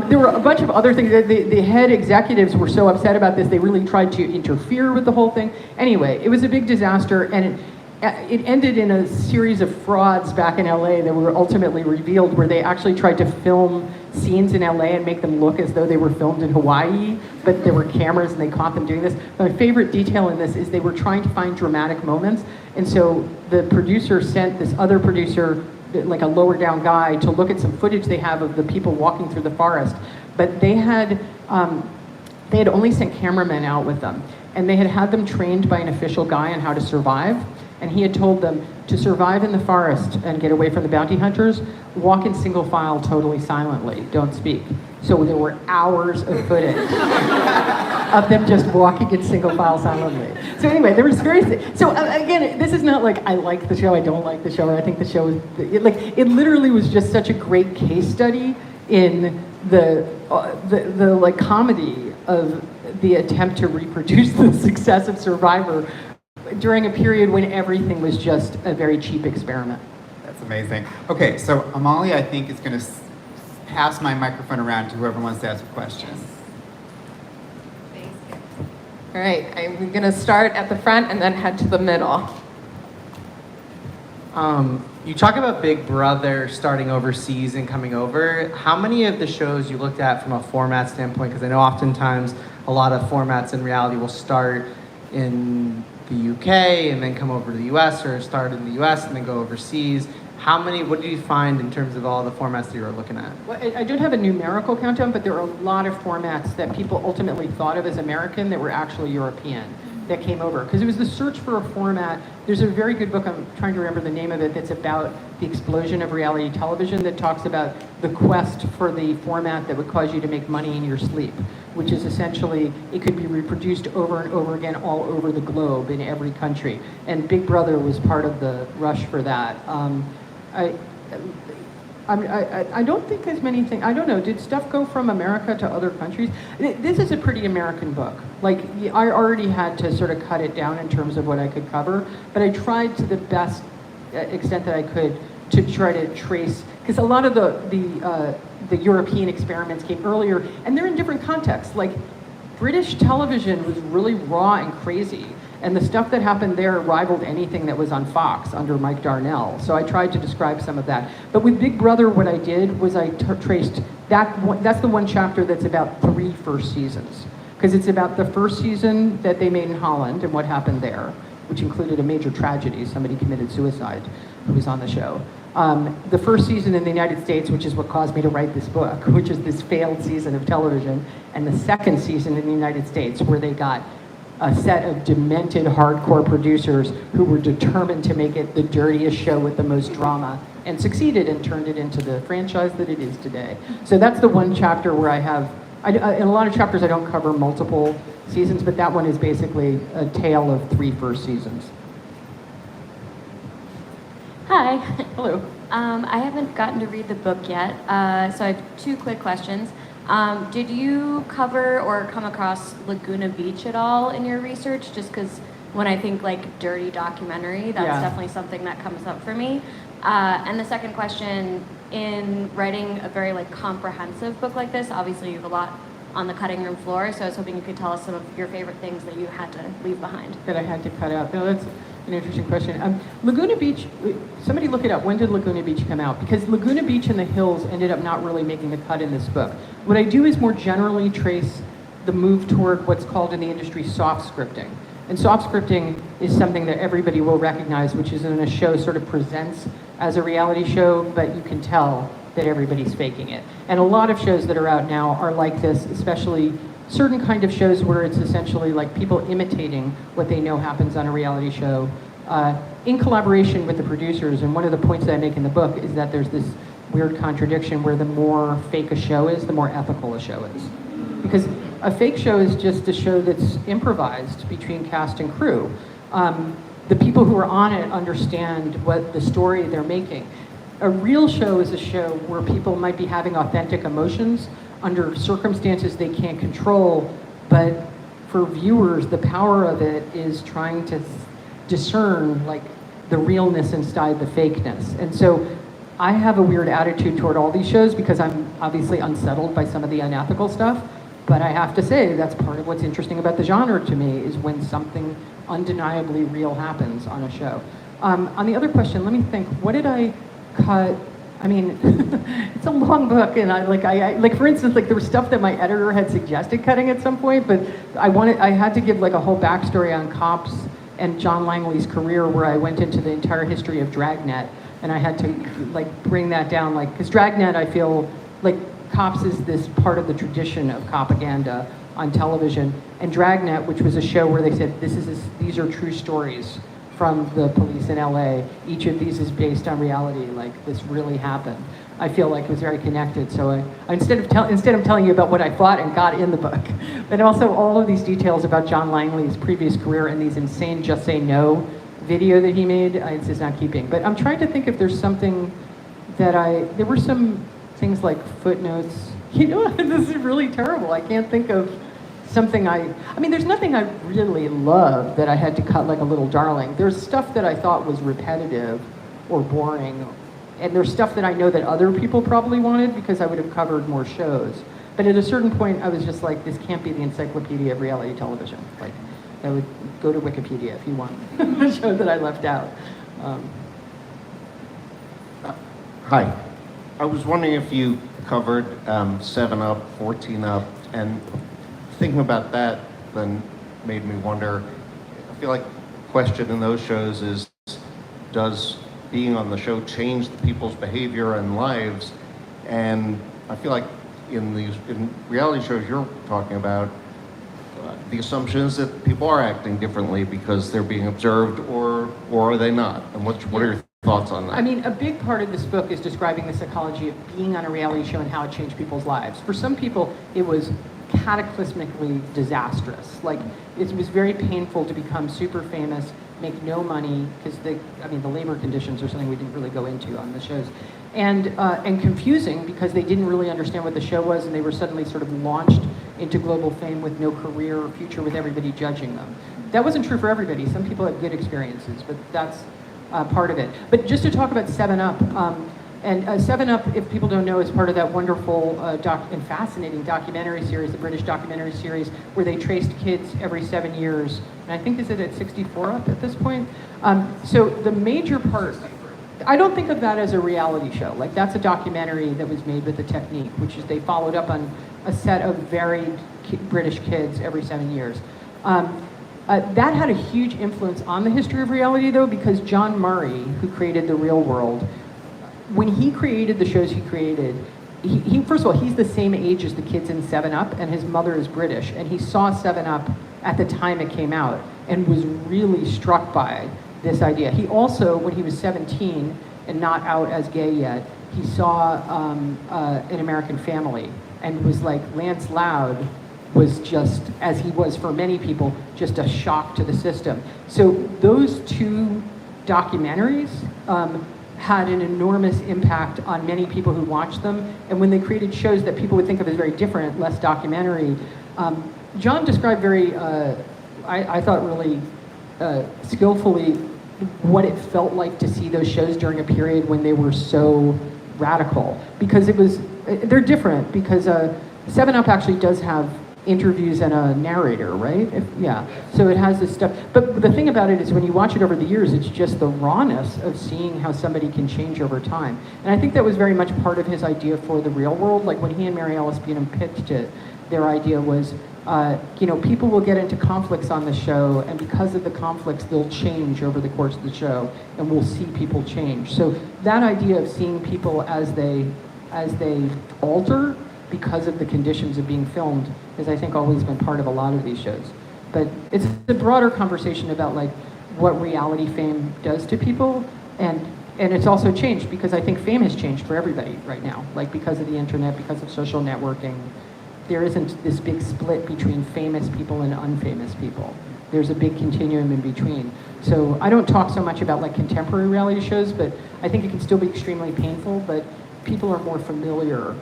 There were a bunch of other things. The head executives were so upset about this, they really tried to interfere with the whole thing. Anyway, it was a big disaster, and it ended in a series of frauds back in LA that were ultimately revealed, where they actually tried to film scenes in LA and make them look as though they were filmed in Hawaii, but there were cameras and they caught them doing this. My favorite detail in this is they were trying to find dramatic moments, and so the producer sent this other producer, like a lower down guy, to look at some footage they have of the people walking through the forest. But they had only sent cameramen out with them, and they had them trained by an official guy on how to survive. And he had told them to survive in the forest and get away from the bounty hunters, walk in single file totally silently, don't speak. So there were hours of footage of them just walking in single file silently. So anyway, there was again, this is not like I like the show, I don't like the show, or I think the show is, it literally was just such a great case study in the like comedy of the attempt to reproduce the success of Survivor during a period when everything was just a very cheap experiment. That's amazing. Okay, so Amalia, I think, is going to pass my microphone around to whoever wants to ask a question. All right, I'm going to start at the front and then head to the middle. You talk about Big Brother starting overseas and coming over. How many of the shows you looked at from a format standpoint? Because I know oftentimes a lot of formats in reality will start in the UK and then come over to the US, or start in the US and then go overseas. What did you find in terms of all the formats that you were looking at? Well, I don't have a numerical countdown, but there are a lot of formats that people ultimately thought of as American that were actually European that came over. Because it was the search for a format. There's a very good book, I'm trying to remember the name of it, that's about the explosion of reality television, that talks about the quest for the format that would cause you to make money in your sleep, which is essentially, it could be reproduced over and over again all over the globe in every country. And Big Brother was part of the rush for that. I don't think as many things, I don't know, did stuff go from America to other countries? This is a pretty American book. Like, I already had to sort of cut it down in terms of what I could cover, but I tried to the best extent that I could to try to trace, because a lot of the European experiments came earlier, and they're in different contexts. Like, British television was really raw and crazy, and the stuff that happened there rivaled anything that was on Fox under Mike Darnell. So I tried to describe some of that. But with Big Brother, what I did was I traced that's the one chapter that's about 3 first seasons. Because it's about the first season that they made in Holland and what happened there, which included a major tragedy. Somebody committed suicide who was on the show. The first season in the United States, which is what caused me to write this book, which is this failed season of television, and the second season in the United States, where they got a set of demented hardcore producers who were determined to make it the dirtiest show with the most drama, and succeeded and turned it into the franchise that it is today. So that's the one chapter where in a lot of chapters I don't cover multiple seasons, but that one is basically a tale of 3 first seasons. Hi. Hello. I haven't gotten to read the book yet, so I have 2 quick questions. Did you cover or come across Laguna Beach at all in your research? Just because when I think like dirty documentary, that's definitely something that comes up for me. And the second question, in writing a very like comprehensive book like this, obviously you have a lot on the cutting room floor, so I was hoping you could tell us some of your favorite things that you had to leave behind. That I had to cut out. No, that's an interesting question. Laguna Beach, somebody look it up. When did Laguna Beach come out? Because Laguna Beach and the Hills ended up not really making the cut in this book. What I do is more generally trace the move toward what's called in the industry soft scripting. And soft scripting is something that everybody will recognize, which is when a show sort of presents as a reality show, but you can tell that everybody's faking it. And a lot of shows that are out now are like this, especially certain kind of shows where it's essentially like people imitating what they know happens on a reality show in collaboration with the producers. And one of the points that I make in the book is that there's this weird contradiction where the more fake a show is, the more ethical a show is. Because a fake show is just a show that's improvised between cast and crew. The people who are on it understand what the story they're making. A real show is a show where people might be having authentic emotions, under circumstances they can't control, but for viewers, the power of it is trying to discern like the realness inside the fakeness. And so I have a weird attitude toward all these shows because I'm obviously unsettled by some of the unethical stuff, but I have to say that's part of what's interesting about the genre to me is when something undeniably real happens on a show. On the other question, let me think, what did I cut? I mean, it's a long book, and I like for instance, like there was stuff that my editor had suggested cutting at some point, but I had to give like a whole backstory on Cops and John Langley's career, where I went into the entire history of Dragnet, and I had to like bring that down, like because Dragnet, I feel like Cops is this part of the tradition of propaganda on television, and Dragnet, which was a show where they said these are true stories from the police in LA. Each of these is based on reality, like this really happened. I feel like it was very connected. So I instead of telling you about what I thought and got in the book, but also all of these details about John Langley's previous career and these insane Just Say No video that he made, it's just not keeping. But I'm trying to think if there's something that there were some things like footnotes. You know, this is really terrible. I can't think of something I mean, there's nothing I really love that I had to cut like a little darling. There's stuff that I thought was repetitive or boring, and there's stuff that I know that other people probably wanted because I would have covered more shows. But at a certain point, I was just like, this can't be the encyclopedia of reality television. Like, I would go to Wikipedia if you want the show that I left out. Hi. I was wondering if you covered 7 Up, 14 Up, and thinking about that then made me wonder, I feel like the question in those shows is, does being on the show change the people's behavior and lives? And I feel like in reality shows you're talking about, the assumption is that people are acting differently because they're being observed, or are they not? And what are your thoughts on that? I mean, a big part of this book is describing the psychology of being on a reality show and how it changed people's lives. For some people, it was cataclysmically disastrous. Like, it was very painful to become super famous, make no money, because the labor conditions are something we didn't really go into on the shows. And confusing because they didn't really understand what the show was, and they were suddenly sort of launched into global fame with no career or future, with everybody judging them. That wasn't true for everybody. Some people had good experiences, but that's part of it. But just to talk about 7 Up, and 7 Up, if people don't know, is part of that wonderful and fascinating documentary series, the British documentary series, where they traced kids every 7 years. And I think, is it at 64 Up at this point? So the major part, I don't think of that as a reality show. Like, that's a documentary that was made with the technique, which is they followed up on a set of varied British kids every 7 years. That had a huge influence on the history of reality, though, because John Murray, who created The Real World, when he created the shows he created, he first of all, he's the same age as the kids in 7 Up, and his mother is British, and he saw 7 Up at the time it came out and was really struck by this idea. He also, when he was 17 and not out as gay yet, he saw An American Family and was like, Lance Loud was just, as he was for many people, just a shock to the system. So those two documentaries had an enormous impact on many people who watched them. And when they created shows that people would think of as very different, less documentary, John described very, I thought really skillfully, what it felt like to see those shows during a period when they were so radical. Because they're different, because 7 Up actually does have interviews and a narrator, right? Yeah, so it has this stuff. But the thing about it is when you watch it over the years, it's just the rawness of seeing how somebody can change over time. And I think that was very much part of his idea for The Real World. Like when he and Mary Alice Beanham pitched it, their idea was, people will get into conflicts on the show, and because of the conflicts, they'll change over the course of the show, and we'll see people change. So that idea of seeing people as they alter because of the conditions of being filmed has, I think, always been part of a lot of these shows. But it's a broader conversation about like what reality fame does to people, and it's also changed because I think fame has changed for everybody right now. Like because of the internet, because of social networking, there isn't this big split between famous people and unfamous people. There's a big continuum in between. So I don't talk so much about like contemporary reality shows, but I think it can still be extremely painful, but people are more familiar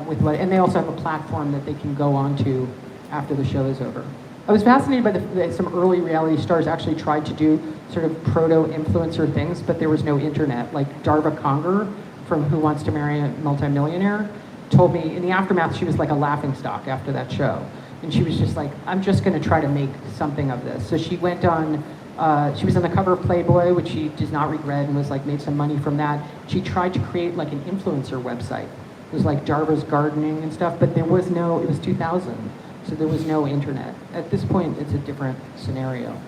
with what, and they also have a platform that they can go on to after the show is over. I was fascinated by that some early reality stars actually tried to do sort of proto-influencer things, but there was no internet. Like Darva Conger from Who Wants to Marry a Multimillionaire told me in the aftermath she was like a laughingstock after that show. And she was just like, I'm just going to try to make something of this. So she went on, she was on the cover of Playboy, which she does not regret, and was like made some money from that. She tried to create like an influencer website. It was like Darva's gardening and stuff, but there was no, it was 2000, so there was no internet. At this point, it's a different scenario.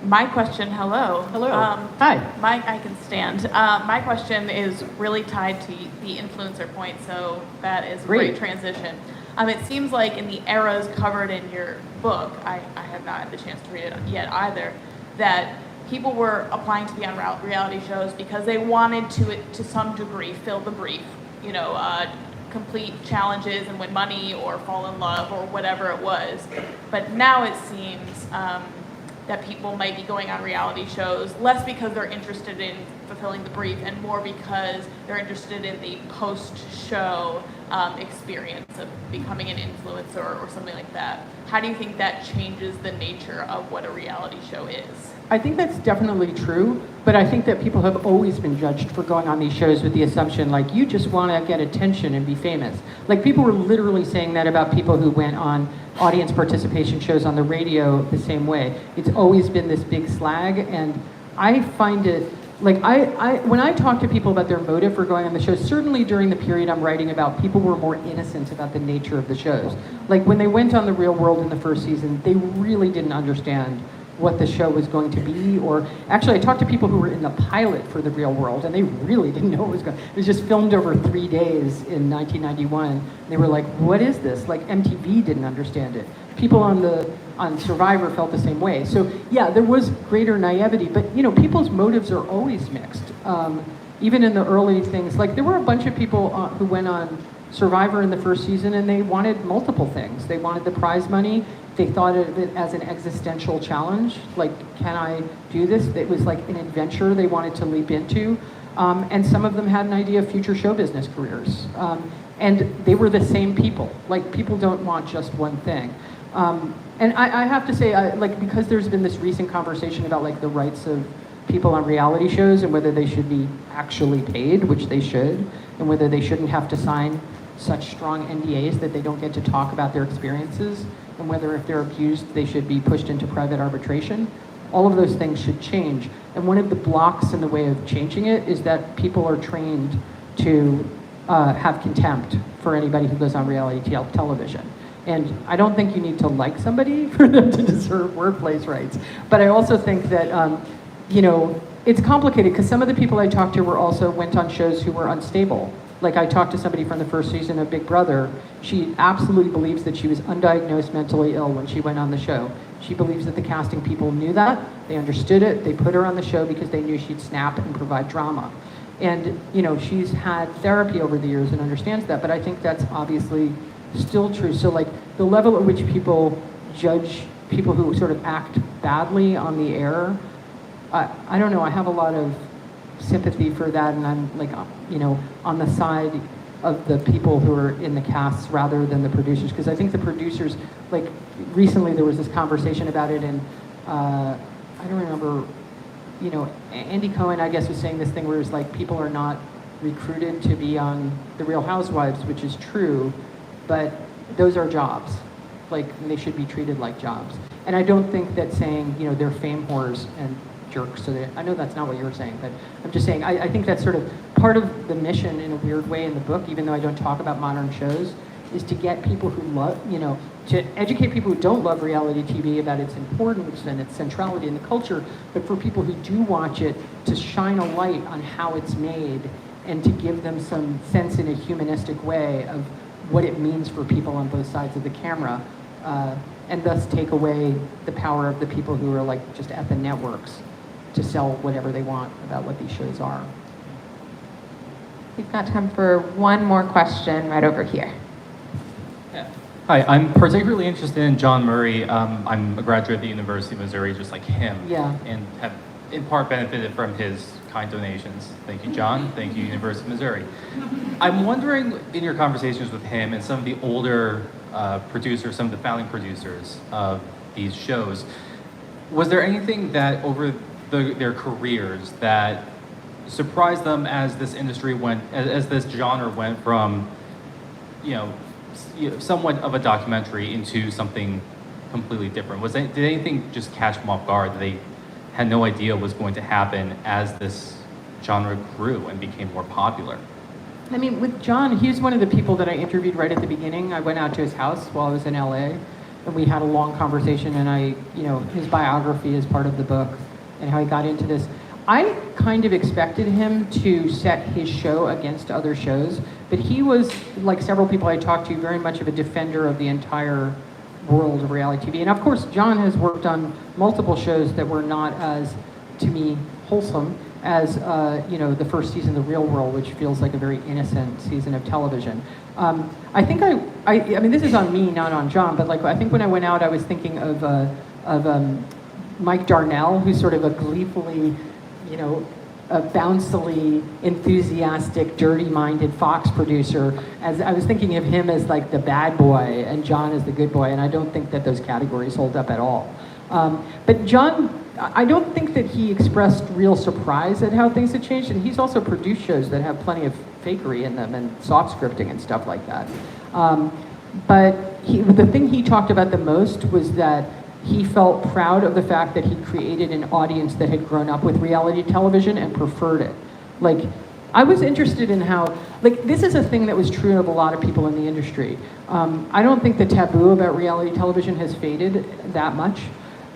My question, hello. Hello. Hi. I can stand. My question is really tied to the influencer point, so that is a great transition. It seems like in the eras covered in your book, I have not had the chance to read it yet either, that people were applying to be on reality shows because they wanted to some degree, fill the brief, complete challenges and win money or fall in love or whatever it was. But now it seems that people might be going on reality shows less because they're interested in fulfilling the brief and more because they're interested in the post-show experience of becoming an influencer or something like that. How do you think that changes the nature of what a reality show is? I think that's definitely true, but I think that people have always been judged for going on these shows with the assumption, like, you just want to get attention and be famous. Like, people were literally saying that about people who went on audience participation shows on the radio the same way. It's always been this big slag, and I find it, like, when I talk to people about their motive for going on the shows, certainly during the period I'm writing about, people were more innocent about the nature of the shows. Like, when they went on The Real World in the first season, they really didn't understand what the show was going to be, or actually I talked to people who were in the pilot for The Real World and they really didn't know what was going on. It was just filmed over 3 days in 1991. They were like, what is this? Like, MTV didn't understand it. People on Survivor felt the same way. So yeah, there was greater naivety, but people's motives are always mixed. Even in the early things, like there were a bunch of people who went on Survivor in the first season and they wanted multiple things. They wanted the prize money. They thought of it as an existential challenge, like, can I do this? It was like an adventure they wanted to leap into. And some of them had an idea of future show business careers. And they were the same people. Like, people don't want just one thing. And I have to say, because there's been this recent conversation about like the rights of people on reality shows and whether they should be actually paid, which they should, and whether they shouldn't have to sign such strong NDAs that they don't get to talk about their experiences, and whether if they're abused, they should be pushed into private arbitration. All of those things should change. And one of the blocks in the way of changing it is that people are trained to have contempt for anybody who goes on reality television. And I don't think you need to like somebody for them to deserve workplace rights. But I also think that, it's complicated because some of the people I talked to went on shows who were unstable. Like, I talked to somebody from the first season of Big Brother. She absolutely believes that she was undiagnosed mentally ill when she went on the show. She believes that the casting people knew that, they understood it, they put her on the show because they knew she'd snap and provide drama. And, she's had therapy over the years and understands that, but I think that's obviously still true. So, like, the level at which people judge people who sort of act badly on the air, I don't know, I have a lot of sympathy for that, and I'm like, on the side of the people who are in the casts rather than the producers, because I think the producers, like, recently there was this conversation about it, and I don't remember, Andy Cohen, I guess, was saying this thing where it's like people are not recruited to be on The Real Housewives, which is true, but those are jobs, like, and they should be treated like jobs. And I don't think that saying, they're fame whores and jerks, so I know that's not what you were saying, but I'm just saying, I think that's sort of part of the mission in a weird way in the book, even though I don't talk about modern shows, is to get people who love, to educate people who don't love reality TV about its importance and its centrality in the culture, but for people who do watch it, to shine a light on how it's made and to give them some sense in a humanistic way of what it means for people on both sides of the camera, and thus take away the power of the people who are like just at the networks to sell whatever they want about what these shows are. We've got time for one more question right over here. Hi, I'm particularly interested in John Murray. I'm a graduate of the University of Missouri, just like him, Yeah. and have in part benefited from his kind donations. Thank you, John. Thank you, University of Missouri. I'm wondering, in your conversations with him and some of the older producers, some of the founding producers of these shows, was there anything that over their careers that surprised them as this industry went, as this genre went from, somewhat of a documentary into something completely different? Did anything just catch them off guard that they had no idea was going to happen as this genre grew and became more popular? I mean, with John, he's one of the people that I interviewed right at the beginning. I went out to his house while I was in LA, and we had a long conversation, and his biography is part of the book and how he got into this. I kind of expected him to set his show against other shows, but he was, like several people I talked to, very much of a defender of the entire world of reality TV. And of course, John has worked on multiple shows that were not as, to me, wholesome as the first season of The Real World, which feels like a very innocent season of television. I think I mean, this is on me, not on John, but I think when I went out, I was thinking of Mike Darnell, who's sort of a gleefully, a bouncily, enthusiastic, dirty-minded Fox producer. As I was thinking of him as like the bad boy and John as the good boy, and I don't think that those categories hold up at all. But John, I don't think that he expressed real surprise at how things had changed, and he's also produced shows that have plenty of fakery in them and soft scripting and stuff like that. But the thing he talked about the most was that he felt proud of the fact that he created an audience that had grown up with reality television and preferred it. I was interested in how, this is a thing that was true of a lot of people in the industry. I don't think the taboo about reality television has faded that much.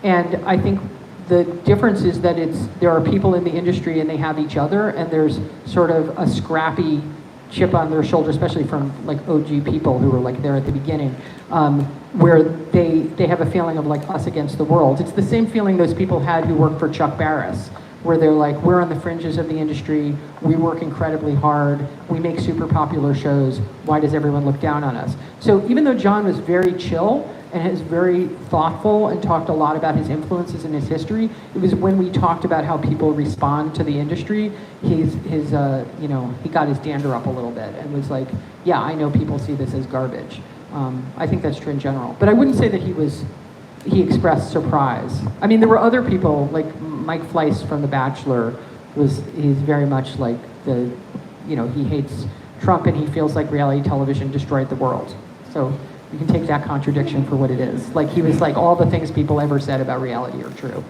And I think the difference is that there are people in the industry and they have each other, and there's sort of a scrappy chip on their shoulder, especially from OG people who were there at the beginning, where they have a feeling of us against the world. It's the same feeling those people had who worked for Chuck Barris, where they're we're on the fringes of the industry, we work incredibly hard, we make super popular shows, why does everyone look down on us? So even though John was very chill and is very thoughtful and talked a lot about his influences and his history, it was when we talked about how people respond to the industry, he got his dander up a little bit and was like, yeah, I know people see this as garbage. I think that's true in general. But I wouldn't say that he expressed surprise. I mean, there were other people, like Mike Fleiss from The Bachelor, he's very much he hates Trump and he feels like reality television destroyed the world. So you can take that contradiction for what it is. He was all the things people ever said about reality are true.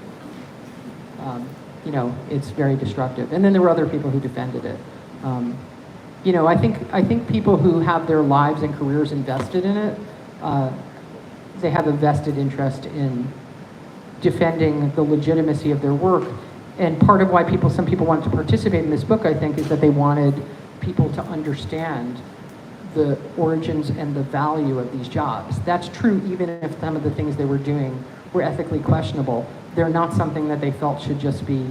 It's very destructive. And then there were other people who defended it. I think people who have their lives and careers invested in it, they have a vested interest in defending the legitimacy of their work. And part of why some people wanted to participate in this book, I think, is that they wanted people to understand the origins and the value of these jobs. That's true even if some of the things they were doing were ethically questionable. They're not something that they felt should just be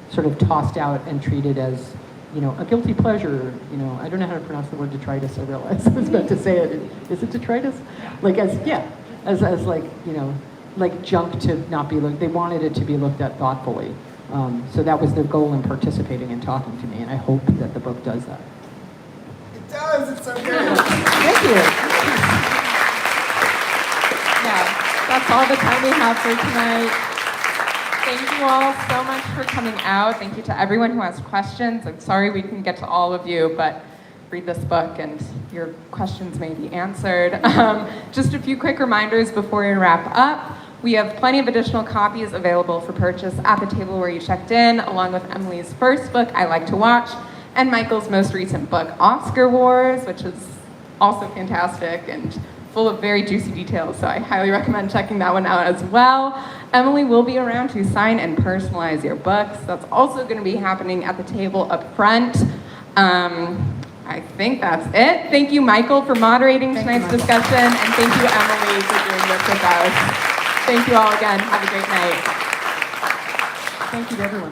sort of tossed out and treated as, a guilty pleasure. I don't know how to pronounce the word detritus, I realize. I was about to say it. Is it detritus? As junk to not be looked, they wanted it to be looked at thoughtfully. So that was their goal in participating and talking to me, and I hope that the book does that. It does, it's so good. Thank you. Yeah, that's all the time we have for tonight. Thank you all so much for coming out. Thank you to everyone who asked questions. I'm sorry we couldn't get to all of you, but read this book and your questions may be answered. Just a few quick reminders before we wrap up. We have plenty of additional copies available for purchase at the table where you checked in, along with Emily's first book, I Like to Watch, and Michael's most recent book, Oscar Wars, which is also fantastic and full of very juicy details, so I highly recommend checking that one out as well. Emily will be around to sign and personalize your books. That's also going to be happening at the table up front. I think that's it. Thank you, Michael, for moderating tonight's discussion, and thank you, Emily, for doing this with us. Thank you all again. Have a great night. Thank you to everyone.